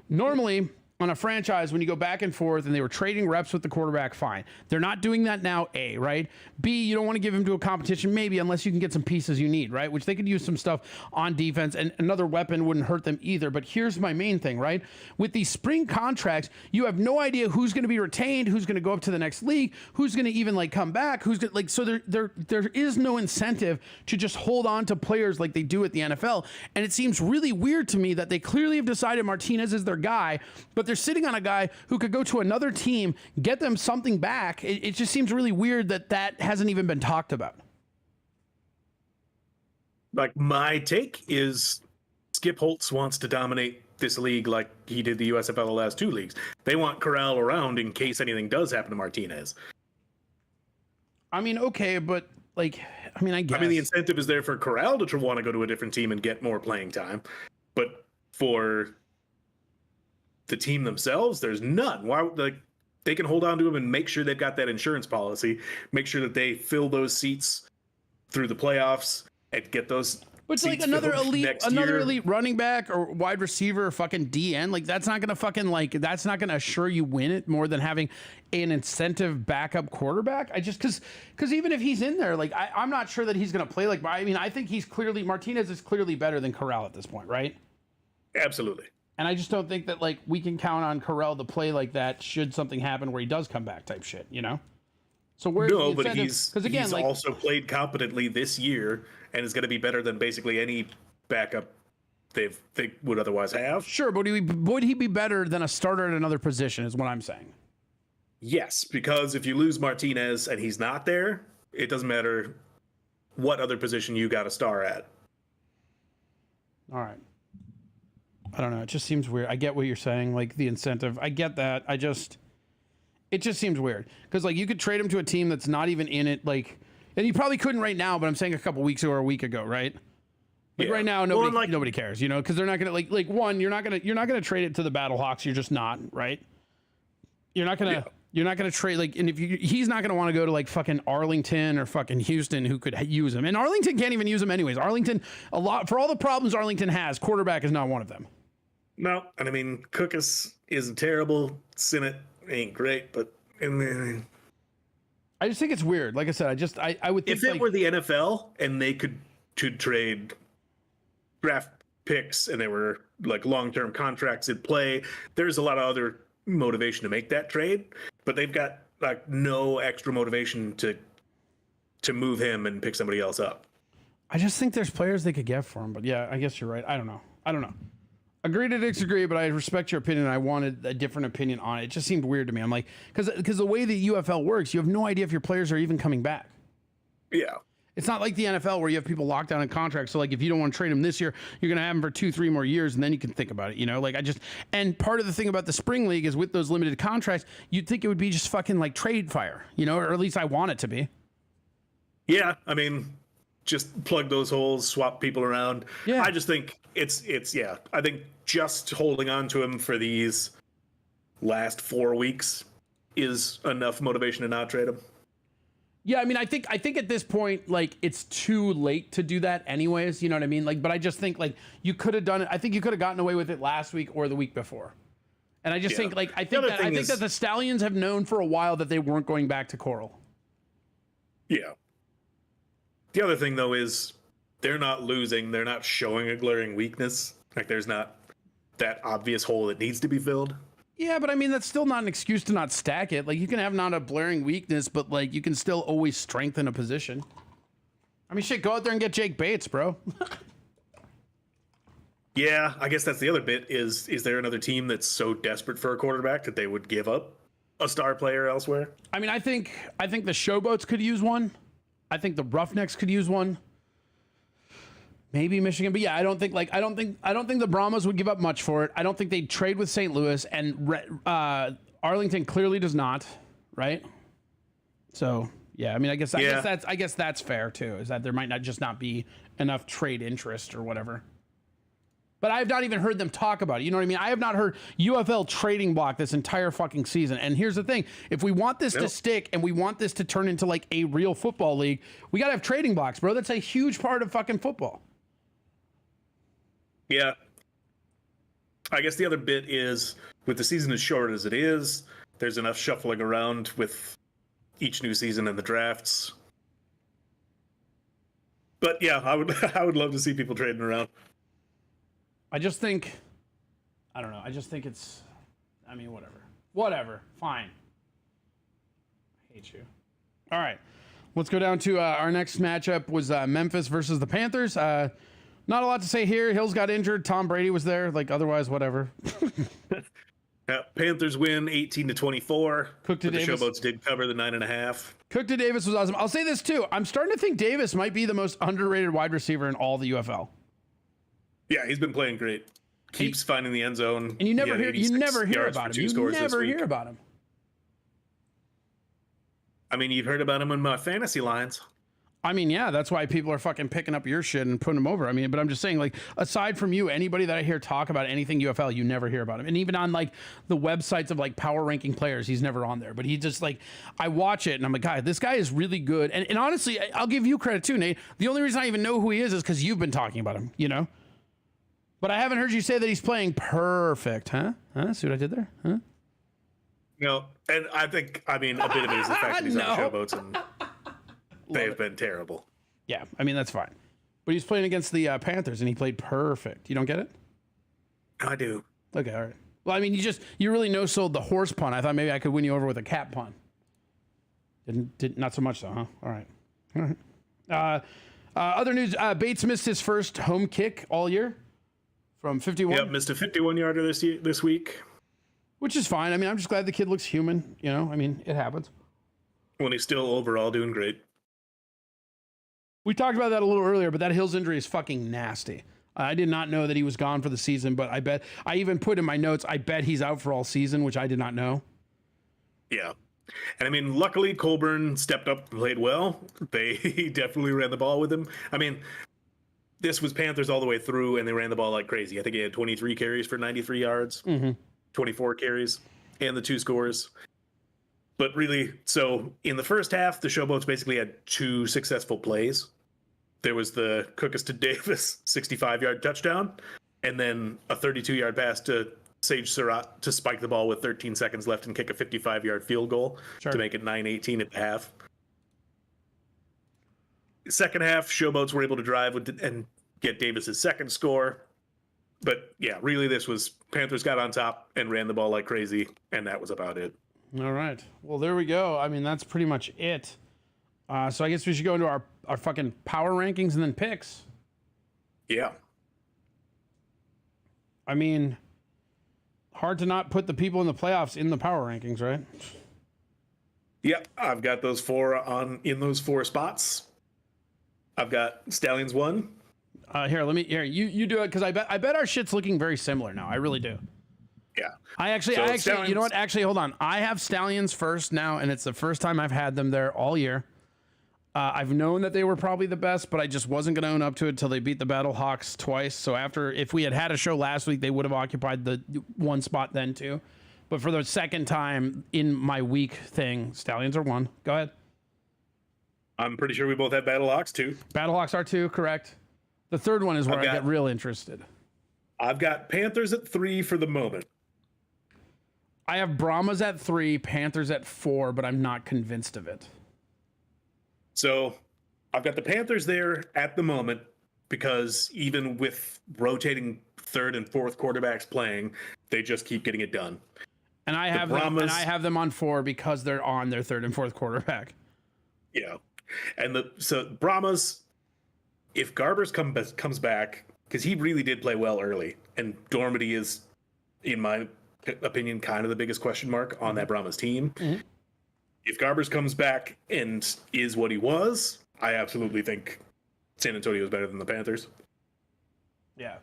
Normally, on a franchise, when you go back and forth and they were trading reps with the quarterback, fine. They're not doing that now, A, right? B, you don't want to give him to a competition, maybe, unless you can get some pieces you need, right? Which they could use some stuff on defense, and another weapon wouldn't hurt them either. But here's my main thing, right? With these spring contracts, you have no idea who's going to be retained, who's going to go up to the next league, who's going to even, like, come back, who's going to, like, so there is no incentive to just hold on to players like they do at the NFL. And it seems really weird to me that they clearly have decided Martinez is their guy, but but they're sitting on a guy who could go to another team, get them something back. It just seems really weird that hasn't even been talked about. Like, my take is Skip Holtz wants to dominate this league like he did the USFL the last 2 leagues. They want Corral around in case anything does happen to Martinez. I mean, okay, but I guess. I mean, the incentive is there for Corral to want to go to a different team and get more playing time. But for the team themselves, there's none. Why? They can hold on to him and make sure they've got that insurance policy, make sure that they fill those seats through the playoffs and get those. But it's like another elite running back or wide receiver or fucking DN. Like, that's not gonna that's not gonna assure you win it more than having an incentive backup quarterback. I just because even if he's in there, I'm not sure that he's gonna play like. I mean, I think Martinez is clearly better than Corral at this point, right? Absolutely. And I just don't think that we can count on Corral to play like that should something happen where he does come back type shit, you know? So where's the incentive? But he's also played competently this year and is going to be better than basically any backup they would otherwise have. Sure, but would he be better than a starter at another position is what I'm saying. Yes, because if you lose Martinez and he's not there, it doesn't matter what other position you got a star at. All right. I don't know. It just seems weird. I get what you're saying, like the incentive. I get that. It just seems weird because you could trade him to a team that's not even in it, and you probably couldn't right now. But I'm saying a couple weeks ago or a week ago, right? Right now, nobody cares, you know, because they're not gonna one. You're not gonna trade it to the Battlehawks. You're just not, right? You're not gonna trade and he's not gonna want to go to fucking Arlington or fucking Houston, who could use him, and Arlington can't even use him anyways. Arlington, for all the problems Arlington has, quarterback is not one of them. No, and I mean, Cookus isn't terrible. Sinnott ain't great, but I just think it's weird. Like I said, I would think if it were the NFL and they could trade draft picks and they were long-term contracts in play, there's a lot of other motivation to make that trade, but they've got no extra motivation to move him and pick somebody else up. I just think there's players they could get for him, but yeah, I guess you're right. I don't know. Agree to disagree, but I respect your opinion. I wanted a different opinion on it. It just seemed weird to me. I'm because the way the UFL works, you have no idea if your players are even coming back. Yeah. It's not like the NFL where you have people locked down in contracts. So if you don't want to trade them this year, you're going to have them for 2-3 more years, and then you can think about it. You know, and part of the thing about the spring league is with those limited contracts, you'd think it would be just fucking trade fire, you know, or at least I want it to be. Yeah. I mean, just plug those holes, swap people around. Yeah. I just think I think just holding on to him for these last 4 weeks is enough motivation to not trade him. Yeah, I mean, I think at this point, it's too late to do that anyways, you know what I mean? But I just think, you could have done it. I think you could have gotten away with it last week or the week before. And I just think, I think that the Stallions have known for a while that they weren't going back to Coral. Yeah. The other thing, though, is they're not losing. They're not showing a glaring weakness. There's not that obvious hole that needs to be filled. Yeah, but I mean, that's still not an excuse to not stack it. You can have not a blaring weakness, but you can still always strengthen a position. I mean, shit, go out there and get Jake Bates, bro. Yeah, I guess that's the other bit is there another team that's so desperate for a quarterback that they would give up a star player elsewhere? I mean, I think the Showboats could use one. I think the Roughnecks could use one. Maybe Michigan, but yeah, I don't think the Brahmas would give up much for it. I don't think they'd trade with St. Louis, and Arlington clearly does not, right? So yeah, I mean, I guess that's fair too. Is that there might not be enough trade interest or whatever. But I have not even heard them talk about it. You know what I mean? I have not heard UFL trading block this entire fucking season. And here's the thing: if we want this to stick and we want this to turn into a real football league, we gotta have trading blocks, bro. That's a huge part of fucking football. Yeah. I guess the other bit is, with the season as short as it is, there's enough shuffling around with each new season and the drafts. But yeah, I would love to see people trading around. I just think it's, I mean, whatever, fine. I hate you. All right, let's go down to our next matchup was Memphis versus the Panthers. Not a lot to say here. Hills got injured. Tom Brady was there. Otherwise, whatever. Panthers win 18-24. Cook to but the Davis. Showboats did cover the 9.5. Cook to Davis was awesome. I'll say this too. I'm starting to think Davis might be the most underrated wide receiver in all the UFL. Yeah, he's been playing great. Keeps finding the end zone. And you never hear 86 about yards him. for You 2 scores this never week. hear about him. I mean, you've heard about him in my fantasy lines. I mean, yeah, that's why people are fucking picking up your shit and putting him over. I mean, but I'm just saying, like, aside from you, anybody that I hear talk about anything UFL, you never hear about him. And even on like the websites of like power ranking players, he's never on there. But he just like, I watch it and I'm like, God, this guy is really good. And honestly, I'll give you credit too, Nate. The only reason I even know who he is because you've been talking about him, you know? But I haven't heard you say that he's playing perfect, huh? See what I did there? Huh? No, and I think, I mean, a bit of it is the fact that he's on No. Showboats and they've been terrible. Yeah, I mean, that's fine. But he's playing against the Panthers and he played perfect. You don't get it? I do. Okay, all right. Well, I mean, you really no-sold the horse pun. I thought maybe I could win you over with a cat pun. Didn't not so much though, huh? All right. All right. Other news, Bates missed his first home kick all year from 51. Yep, missed a 51-yarder this week. Which is fine. I mean, I'm just glad the kid looks human, you know? I mean, it happens. When he's still overall doing great. We talked about that a little earlier, but that Hills injury is fucking nasty. I did not know that he was gone for the season, but I even put in my notes, I bet he's out for all season, which I did not know. Yeah. And I mean, luckily Colburn stepped up and played well. They definitely ran the ball with him. I mean, this was Panthers all the way through, and they ran the ball like crazy. I think he had 23 carries for 93 yards, 24 carries, and the 2 scores. But really, so in the first half, the Showboats basically had 2 successful plays. There was the Cookus to Davis 65-yard touchdown, and then a 32-yard pass to Sage Surratt to spike the ball with 13 seconds left and kick a 55-yard field goal to make it 9-18 at the half. Second half, Showboats were able to drive and get Davis's second score. But yeah, really, this was Panthers got on top and ran the ball like crazy, and that was about it. All right. Well, there we go. I mean, that's pretty much it. So I guess we should go into our fucking power rankings and then picks. Yeah. I mean, hard to not put the people in the playoffs in the power rankings, right? Yeah, I've got those 4 in those 4 spots. I've got Stallions 1. Here, you do it because I bet our shit's looking very similar now. I really do. Yeah. I actually, you know what? Actually, hold on. I have Stallions first now, and it's the first time I've had them there all year. I've known that they were probably the best, but I just wasn't going to own up to it until they beat the Battlehawks twice. So if we had a show last week, they would have occupied the 1 spot then too. But for the second time in my week thing, Stallions are 1. Go ahead. I'm pretty sure we both had Battlehawks 2. Battlehawks are 2, correct. The third one is where I get real interested. I've got Panthers at 3 for the moment. I have Brahmas at 3, Panthers at 4, but I'm not convinced of it. So I've got the Panthers there at the moment because even with rotating 3rd and 4th quarterbacks playing, they just keep getting it done. And I have them on 4 because they're on their 3rd and 4th quarterback. Yeah. And so Brahmas, if Garbers comes back, because he really did play well early, and Dormady is, in my opinion, kind of the biggest question mark on that Brahmas team. Mm-hmm. If Garbers comes back and is what he was, I absolutely think San Antonio is better than the Panthers. Yeah.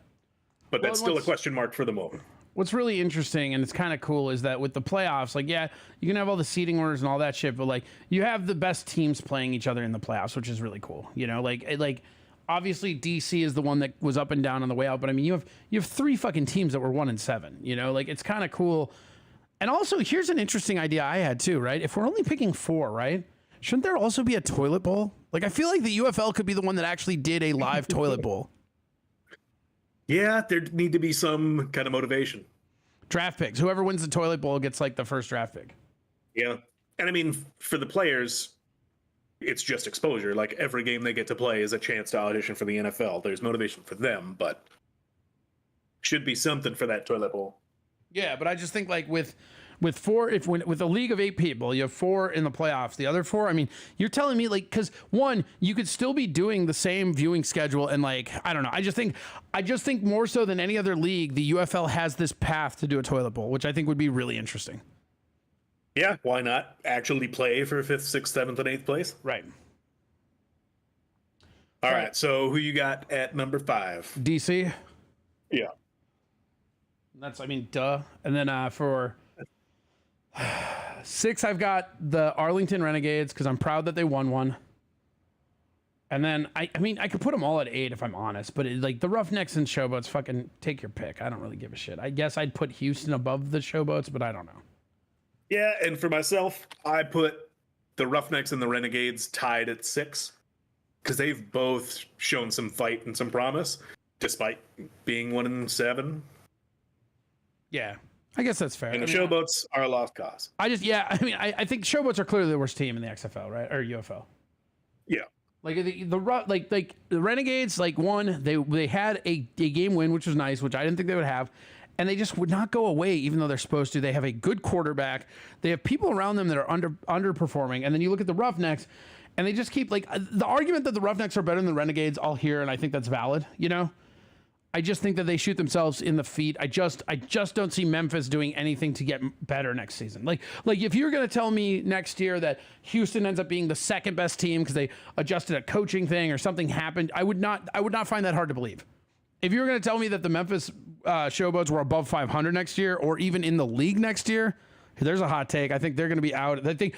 But that's still a question mark for the moment. What's really interesting, and it's kind of cool, is that with the playoffs, like, yeah, you can have all the seeding orders and all that shit, but, like, you have the best teams playing each other in the playoffs, which is really cool. You know, like obviously DC is the one that was up and down on the way out, but I mean, you have 3 fucking teams that were 1-7, you know, like, it's kind of cool. And also, here's an interesting idea I had too, right? If we're only picking 4, right? Shouldn't there also be a toilet bowl? Like, I feel like the UFL could be the one that actually did a live toilet bowl. Yeah, there need to be some kind of motivation. Draft picks. Whoever wins the toilet bowl gets like the first draft pick. Yeah. And I mean, for the players, it's just exposure. Like, every game they get to play is a chance to audition for the NFL. There's motivation for them, but should be something for that toilet bowl. Yeah, but I just think like with with with a league of 8 people, you have 4 in the playoffs. The other 4, I mean, you're telling me like, because one, you could still be doing the same viewing schedule, and like, I don't know. I just think more so than any other league, the UFL has this path to do a toilet bowl, which I think would be really interesting. Yeah, why not actually play for 5th, 6th, 7th, and 8th place? Right. All right. So who you got at number 5? DC. Yeah. That's, I mean, duh. And then for 6, I've got the Arlington Renegades because I'm proud that they won one. And then I mean, I could put them all at 8 if I'm honest, but like the Roughnecks and Showboats, fucking take your pick. I don't really give a shit. I guess I'd put Houston above the Showboats, but I don't know. Yeah, and for myself, I put the Roughnecks and the Renegades tied at 6 because they've both shown some fight and some promise, despite being 1-7. Yeah, I guess that's fair. And the Showboats are a lost cause. I think Showboats are clearly the worst team in the XFL, right, or UFL. Yeah. Like the Renegades, like one, they had a game win, which was nice, which I didn't think they would have, and they just would not go away, even though they're supposed to. They have a good quarterback. They have people around them that are underperforming, and then you look at the Roughnecks, and they just keep like the argument that the Roughnecks are better than the Renegades. I'll hear, and I think that's valid. You know, I just think that they shoot themselves in the feet. I just don't see Memphis doing anything to get better next season. Like if you're going to tell me next year that Houston ends up being the second best team because they adjusted a coaching thing or something happened, I would not find that hard to believe. If you were going to tell me that the Memphis Showboats were above 500 next year or even in the league next year, there's a hot take. I think they're going to be out. I think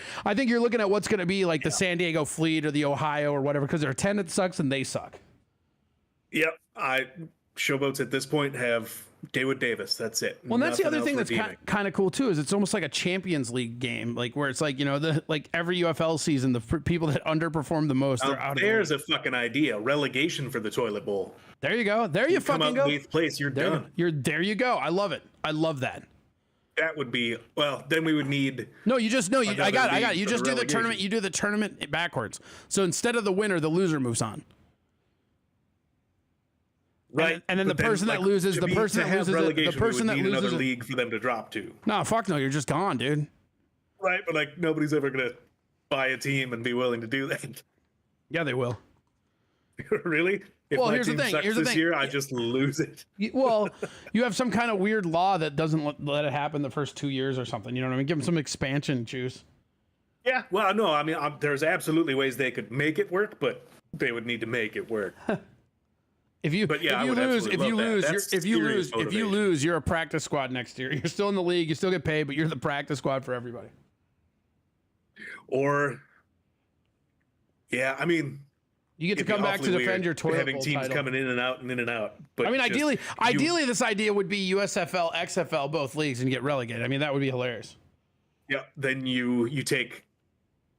you're looking at what's going to be like the San Diego Fleet or the Ohio or whatever, because their attendance sucks and they suck. Yep. Showboats at this point have David Davis. That's it. Well, and that's the Nothing other thing else that's redeeming. kind of cool too, is it's almost like a Champions League game, like where it's like, you know, like every UFL season, the people that underperform the most, they're out. There's a fucking idea. Relegation for the toilet bowl. There you go. There you fucking go. Come out 8th place, you're done. There you go. I love it. I love that. That would be, well, then we would need. No, I got it. You just do the relegation. tournament. You do the tournament backwards. So instead of the winner, the loser moves on. Right. And then the person that loses, the person that loses another league for them to drop to. No, fuck no, you're just gone, dude. Right, but like nobody's ever gonna buy a team and be willing to do that. Yeah, they will. Really? If Well, my here's the team thing. sucks Here's the this thing. year, I just lose it. Well, you have some kind of weird law that doesn't let it happen the first 2 years or something. You know what I mean? Give them some expansion juice. Yeah. Well, no, I mean, there's absolutely ways they could make it work, but they would need to make it work. If you lose, you're a practice squad next year. You're still in the league, you still get paid, but you're the practice squad for everybody. Or, yeah, I mean, you get to come back to defend your toilet having bowl teams title. coming in and out and in and out. But I mean, ideally, this idea would be USFL, XFL, both leagues, and get relegated. I mean, that would be hilarious. Yeah. Then you take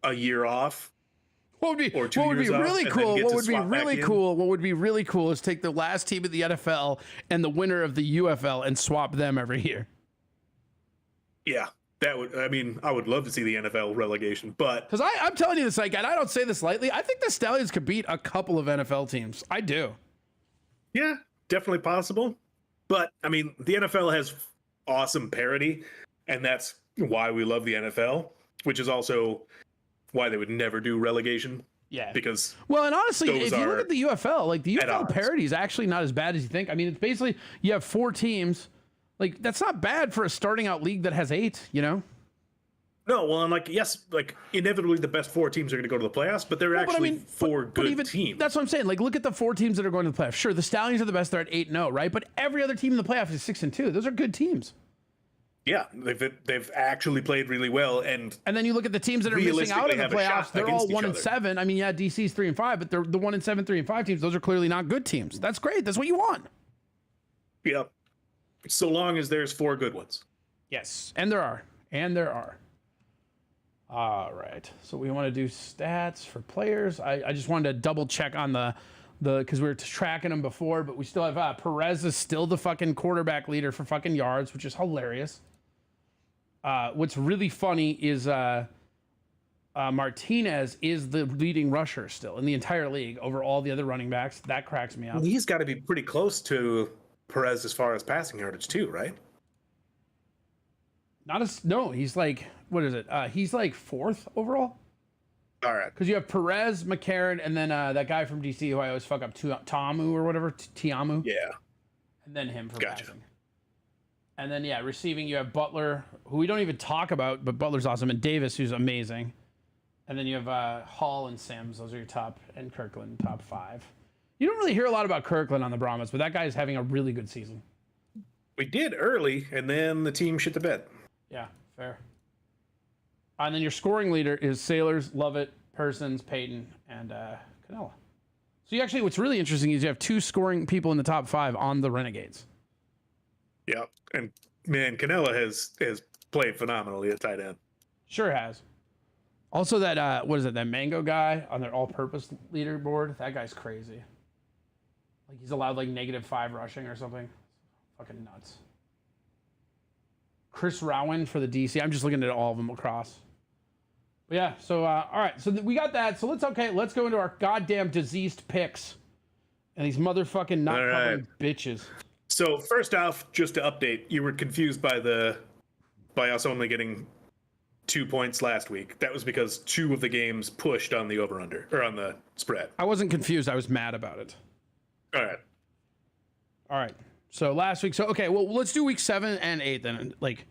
a year off. What would be really cool is take the last team of the NFL and the winner of the UFL and swap them every year. Yeah, that would. I mean, I would love to see the NFL relegation, but because I'm telling you this, like, and I don't say this lightly. I think the Stallions could beat a couple of NFL teams. I do. Yeah, definitely possible. But I mean, the NFL has awesome parity, and that's why we love the NFL, which is also why they would never do relegation. Yeah. Because and honestly, if you look at the UFL, like the UFL odds. parity is actually not as bad as you think. I mean, it's basically you have 4 teams. Like that's not bad for a starting out league that has 8, you know? No, well, I'm like, yes, like inevitably the best 4 teams are going to go to the playoffs, but they're actually 4 good teams. That's what I'm saying. Like, look at the 4 teams that are going to the playoffs. Sure, the Stallions are the best. They're at 8-0, right? But every other team in the playoffs is 6-2. Those are good teams. Yeah, they've actually played really well, and then you look at the teams that are missing out in the playoffs. They're all 1-7. I mean, yeah, DC's 3-5, but they're the 1-7, 3-5 teams. Those are clearly not good teams. That's great. That's what you want. Yeah, so long as there's 4 good ones. Yes, and there are. All right, so we want to do stats for players. I just wanted to double check on the because we were tracking them before, but we still have Perez is still the fucking quarterback leader for fucking yards, which is hilarious. What's really funny is Martinez is the leading rusher still in the entire league over all the other running backs. That cracks me up. Well, he's got to be pretty close to Perez as far as passing yardage too, right? No, he's like, what is it? He's like 4th overall. All right. Because you have Perez, McCarron, and then that guy from DC who I always fuck up, Tamu or whatever, Tiamu. Yeah. And then him for Gotcha. passing. And then, yeah, receiving, you have Butler, who we don't even talk about, but Butler's awesome, and Davis, who's amazing. And then you have Hall and Sims. Those are your top, and Kirkland, top 5. You don't really hear a lot about Kirkland on the Brahmas, but that guy is having a really good season. We did early, and then the team shit the bed. Yeah, fair. And then your scoring leader is Sailors, Lovett, Persons, Payton, and Canella. So you actually, what's really interesting is you have 2 scoring people in the top 5 on the Renegades. Yeah, and man, Canella has played phenomenally at tight end. Sure has. Also, that what is it? That Mango guy on their all-purpose leaderboard. That guy's crazy. Like he's allowed like -5 rushing or something. Fucking nuts. Chris Rowan for the DC. I'm just looking at all of them across. But yeah. So all right. So we got that. So let's go into our goddamn diseased picks. And these motherfucking not covering bitches. So first off, just to update, you were confused by us only getting 2 points last week. That was because 2 of the games pushed on the over/under or on the spread. I wasn't confused. I was mad about it. All right. All right. So last week. So okay. Well, let's do week 7 and 8 then. Like,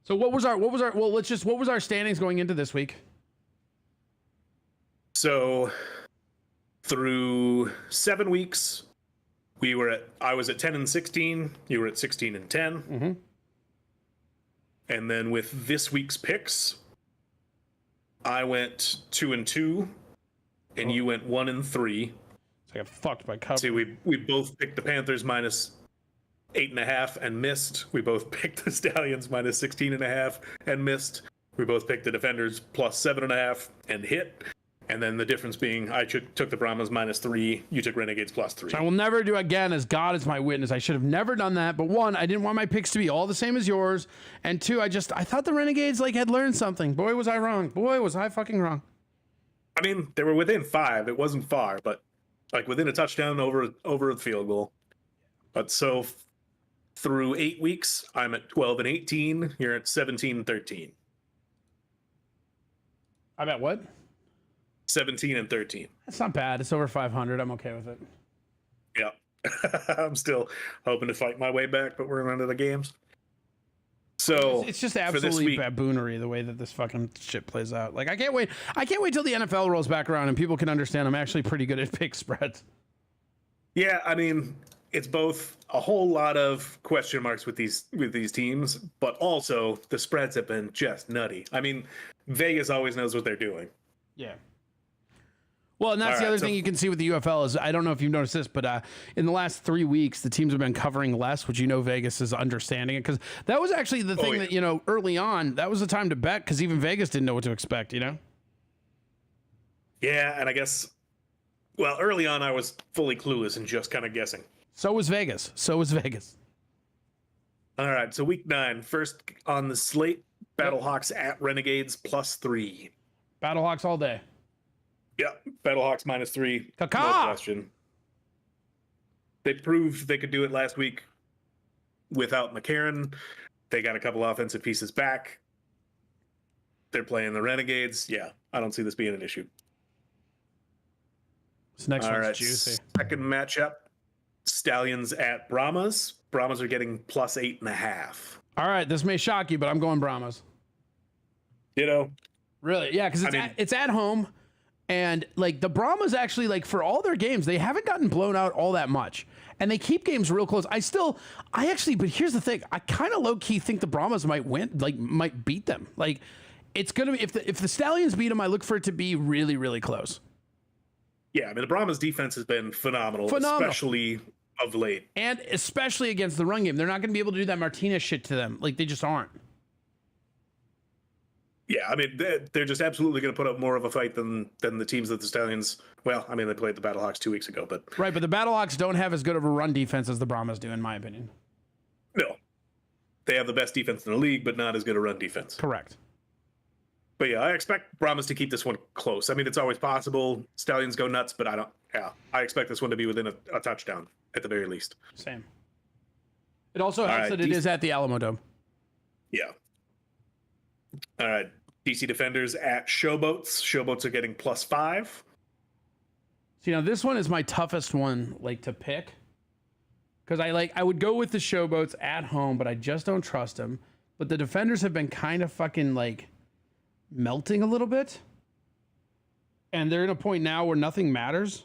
so what was our? What was our standings going into this week? So through 7 weeks, I was at 10-16. You were at 16-10. Mm-hmm. And then with this week's picks, I went 2-2, and you went 1-3. So I got fucked by cover. See, we both picked the Panthers minus 8.5 and missed. We both picked the Stallions minus 16.5 and missed. We both picked the Defenders plus 7.5 and hit. And then the difference being I took the Brahmas minus 3. You took Renegades plus 3. So I will never do again, as God is my witness. I should have never done that. But 1, I didn't want my picks to be all the same as yours. And 2, I thought the Renegades like had learned something. Boy, was I wrong. Boy, was I fucking wrong. I mean, they were within 5. It wasn't far, but like within a touchdown over the field goal. But so through 8 weeks, I'm at 12-18. You're at 17-13. I'm at what? 17-13. That's not bad. It's over 500. I'm okay with it. Yeah. I'm still hoping to fight my way back, but we're into the games. So it's just absolutely baboonery the way that this fucking shit plays out. Like I can't wait till the NFL rolls back around and people can understand I'm actually pretty good at pick spreads. Yeah, I mean, it's both a whole lot of question marks with these teams, but also the spreads have been just nutty. I mean, Vegas always knows what they're doing. Yeah. Well, and that's the other thing you can see with the UFL is, I don't know if you've noticed this, but in the last 3 weeks, the teams have been covering less, which Vegas is understanding it. Because that was actually the thing that, early on, that was the time to bet because even Vegas didn't know what to expect, Yeah, and I guess, well, early on, I was fully clueless and just kind of guessing. So was Vegas. All right, so week 9, first on the slate, Battlehawks at Renegades plus 3. Battlehawks all day. Yeah, Battlehawks minus 3. Caca! No question. They proved they could do it last week without McCarron. They got a couple offensive pieces back. They're playing the Renegades. Yeah, I don't see this being an issue. This next one's juicy. Second matchup, Stallions at Brahmas. Brahmas are getting plus 8.5. All right, this may shock you, but I'm going Brahmas. Really? Yeah, because it's at home. And like the Brahmas actually, like for all their games, they haven't gotten blown out all that much. And they keep games real close. But here's the thing. I kind of low key think the Brahmas might might beat them. Like it's going to be, if the Stallions beat them, I look for it to be really, really close. Yeah. I mean, the Brahmas defense has been phenomenal. Especially of late. And especially against the run game. They're not going to be able to do that Martinez shit to them. Like they just aren't. Yeah, I mean, they're just absolutely going to put up more of a fight than the teams that the Stallions. Well, I mean, they played the Battlehawks 2 weeks ago, but right. But the Battlehawks don't have as good of a run defense as the Brahmas do, in my opinion. No, they have the best defense in the league, but not as good a run defense. Correct. But yeah, I expect Brahmas to keep this one close. I mean, it's always possible. Stallions go nuts, but I don't. Yeah, I expect this one to be within a touchdown at the very least. Same. It also helps that it is at the Alamo Dome. Yeah. All right. DC Defenders at Showboats. Showboats are getting +5. See, now this one is my toughest one, like, to pick. Because I would go with the Showboats at home, but I just don't trust them. But the Defenders have been kind of fucking, like, melting a little bit. And they're in a point now where nothing matters.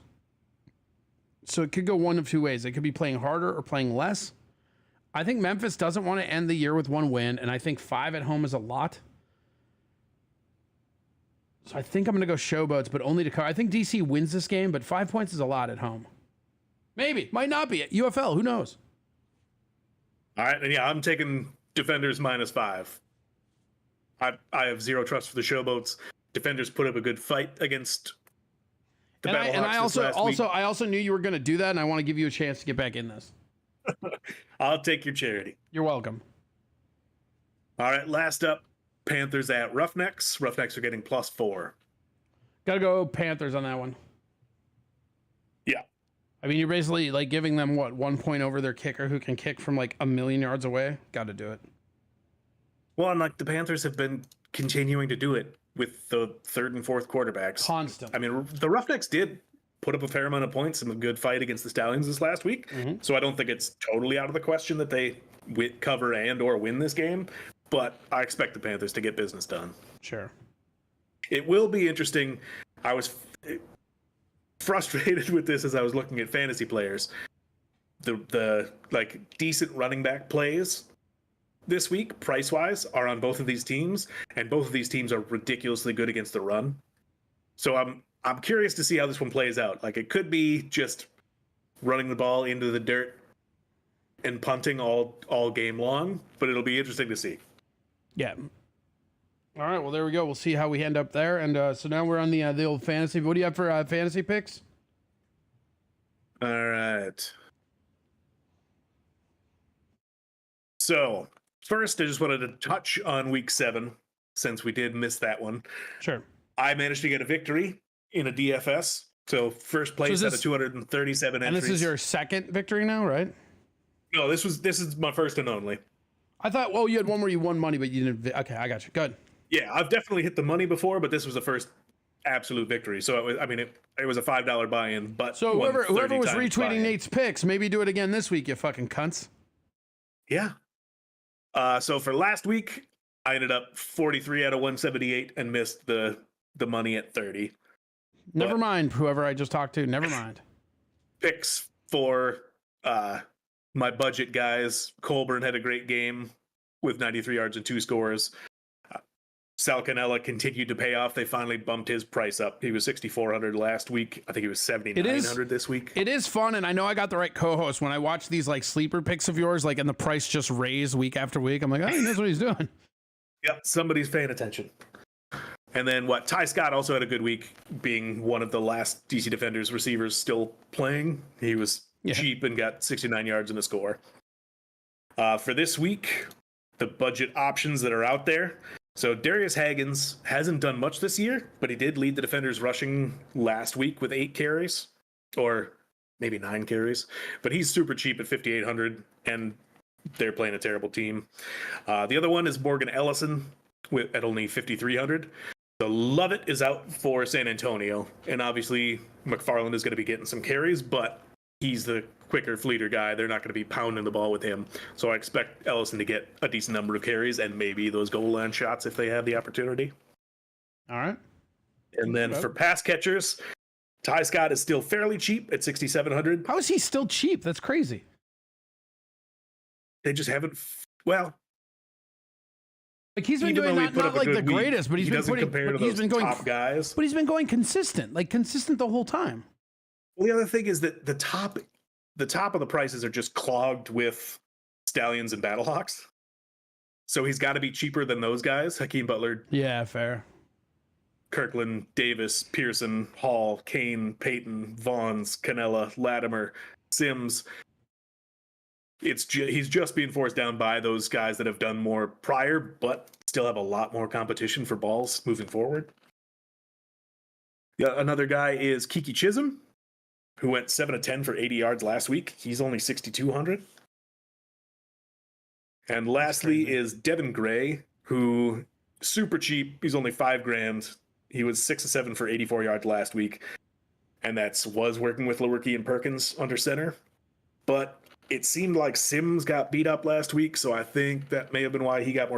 So it could go one of two ways. It could be playing harder or playing less. I think Memphis doesn't want to end the year with 1 win, and I think 5 at home is a lot. So I think I'm going to go Showboats, but only to cover. I think DC wins this game, but 5 points is a lot at home. Maybe. Might not be. At UFL. Who knows? All right. And yeah, I'm taking Defenders -5. I have zero trust for the Showboats. Defenders put up a good fight against the Battlehawks. And I also knew you were going to do that, and I want to give you a chance to get back in this. I'll take your charity. You're welcome. All right. Last up, Panthers at Roughnecks. Roughnecks are getting +4. Gotta go Panthers on that one. Yeah. I mean, you're basically like giving them 1 point over their kicker who can kick from like 1,000,000 yards away. Got to do it. Well, and like the Panthers have been continuing to do it with the third and fourth quarterbacks. Constant. I mean, the Roughnecks did put up a fair amount of points in a good fight against the Stallions this last week. Mm-hmm. So I don't think it's totally out of the question that they cover and or win this game. But I expect the Panthers to get business done. Sure. It will be interesting. I was frustrated with this as I was looking at fantasy players. The like decent running back plays this week, price-wise, are on both of these teams, and both of these teams are ridiculously good against the run. So I'm curious to see how this one plays out. Like, it could be just running the ball into the dirt and punting all game long, but it'll be interesting to see. Yeah. All right. Well, there we go. We'll see how we end up there. And so now we're on the old fantasy. What do you have for fantasy picks? All right. So first, I just wanted to touch on week 7 since we did miss that one. Sure. I managed to get a victory in a DFS. So first place out of 237 entries. And this is your second victory now, right? No, this is my first and only. I thought, well, you had one where you won money, but you didn't. Okay, I got you. Good. Yeah, I've definitely hit the money before, but this was the first absolute victory. So it was a $5 buy-in. But so whoever was retweeting Nate's picks, maybe do it again this week, you fucking cunts. Yeah. So for last week, I ended up 43 out of 178 and missed the money at 30. Never mind, whoever I just talked to. Never mind. Picks for my budget guys. Colburn had a great game with 93 yards and 2 scores. Sal Cannella continued to pay off. They finally bumped his price up. He was 6,400 last week. I think he was 7,900 this week. It is fun, and I know I got the right co-host. When I watch these like sleeper picks of yours, like, and the price just raise week after week, I'm like, oh, he knows what he's doing. Yep, somebody's paying attention. And then Ty Scott also had a good week, being one of the last DC Defenders receivers still playing. He was cheap and got 69 yards and a score. For this week, the budget options that are out there. So Darius Haggins hasn't done much this year, but he did lead the Defenders rushing last week with 8 carries, or maybe 9 carries. But he's super cheap at 5,800, and they're playing a terrible team. The other one is Morgan Ellison at only 5,300. So Lovett is out for San Antonio, and obviously McFarland is going to be getting some carries, but he's the quicker, fleeter guy. They're not going to be pounding the ball with him. So I expect Ellison to get a decent number of carries and maybe those goal line shots if they have the opportunity. All right. And then for pass catchers, Ty Scott is still fairly cheap at 6,700. How is he still cheap? That's crazy. They just haven't. Well, like, he's been doing not like the greatest, but he's been going top guys. But he's been going consistent the whole time. Well, the other thing is that the top of the prices are just clogged with Stallions and Battlehawks. So he's got to be cheaper than those guys. Hakeem Butler. Yeah, fair. Kirkland, Davis, Pearson, Hall, Kane, Payton, Vaughns, Cannella, Latimer, Sims. He's just being forced down by those guys that have done more prior, but still have a lot more competition for balls moving forward. Yeah, another guy is Kiki Chisholm, who went 7 of 10 for 80 yards last week. He's only 6,200. And lastly is Devin Gray, who super cheap. He's only $5,000. He was 6 of 7 for 84 yards last week, and was working with Lewerke and Perkins under center. But it seemed like Sims got beat up last week, so I think that may have been why he got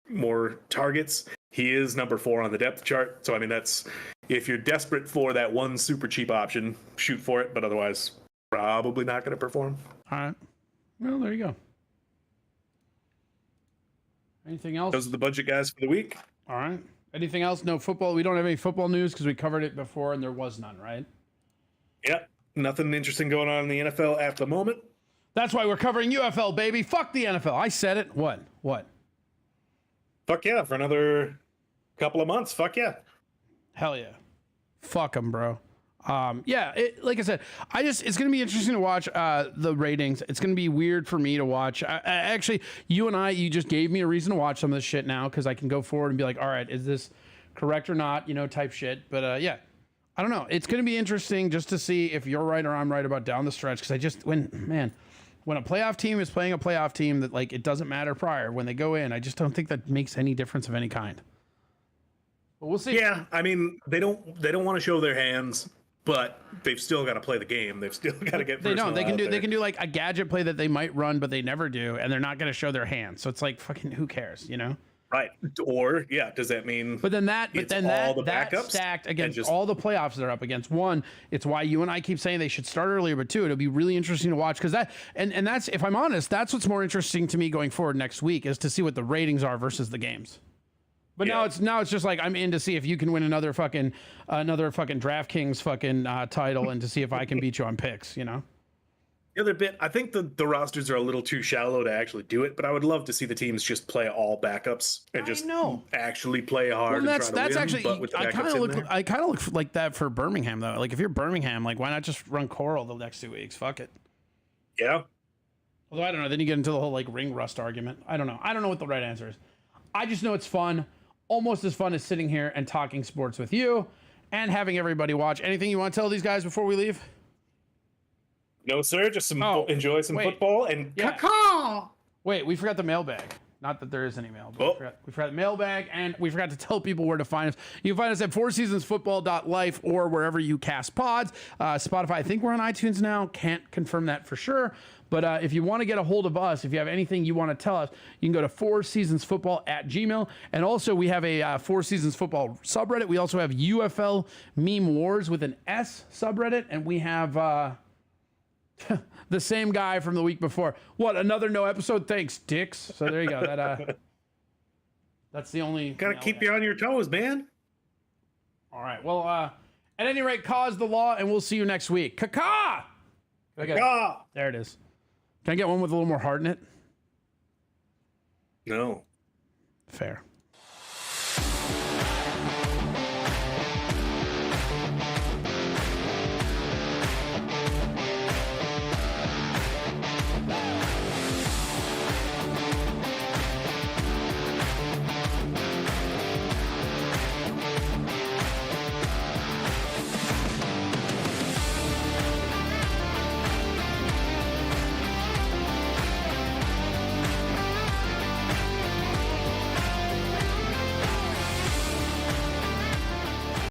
more targets. He is number 4 on the depth chart, so I mean that's if you're desperate for that one super cheap option, shoot for it. But otherwise, probably not going to perform. All right. Well, there you go. Anything else? Those are the budget guys for the week. All right. Anything else? No football. We don't have any football news because we covered it before and there was none, right? Yep. Nothing interesting going on in the NFL at the moment. That's why we're covering UFL, baby. Fuck the NFL. I said it. What? Fuck yeah. For another couple of months. Fuck yeah. Hell yeah. Fuck them, bro. Yeah, like I said, it's going to be interesting to watch the ratings. It's going to be weird for me to watch. Actually, you just gave me a reason to watch some of this shit now because I can go forward and be like, all right, is this correct or not, type shit. But yeah, I don't know. It's going to be interesting just to see if you're right or I'm right about down the stretch because when a playoff team is playing a playoff team that like it doesn't matter prior when they go in, I just don't think that makes any difference of any kind. But we'll see. Yeah, I mean, they don't want to show their hands. But they've still got to play the game. They've still got to get. They don't. They can do like a gadget play that they might run, but they never do, and they're not going to show their hands. So it's like fucking who cares, Right. Or yeah, does that mean? But then that backups stacked against all the playoffs they're up against. One, it's why you and I keep saying they should start earlier. But two, it'll be really interesting to watch because that's if I'm honest, that's what's more interesting to me going forward next week is to see what the ratings are versus the games. But now it's just like I'm in to see if you can win another fucking DraftKings fucking title and to see if I can beat you on picks, The other bit, I think the rosters are a little too shallow to actually do it, but I would love to see the teams just play all backups and actually play hard. Well, and try to win, actually but with the I kind of look like that for Birmingham though. Like if you're Birmingham, like why not just run Coral the next 2 weeks? Fuck it. Yeah. Although I don't know, then you get into the whole like ring rust argument. I don't know. I don't know what the right answer is. I just know it's fun. Almost as fun as sitting here and talking sports with you and having everybody watch. Anything you want to tell these guys before we leave? No, sir. Just enjoy some football and caca. Wait, we forgot the mailbag. Not that there is any mail, but we forgot the mailbag, and we forgot to tell people where to find us. You can find us at FourseasonsFootball.life or wherever you cast pods. Spotify, I think we're on iTunes now. Can't confirm that for sure. But if you want to get a hold of us, if you have anything you want to tell us, you can go to FourSeasonsFootball@gmail. And also, we have a Four Seasons Football subreddit. We also have UFL Meme Wars with an S subreddit. And we have the same guy from the week before. What, another no episode? Thanks, dicks. So there you go. That's the only... Gotta keep you on your toes, man. All right. Well, at any rate, cause the law, and we'll see you next week. Caca! There it is. Can I get one with a little more heart in it? No. Fair.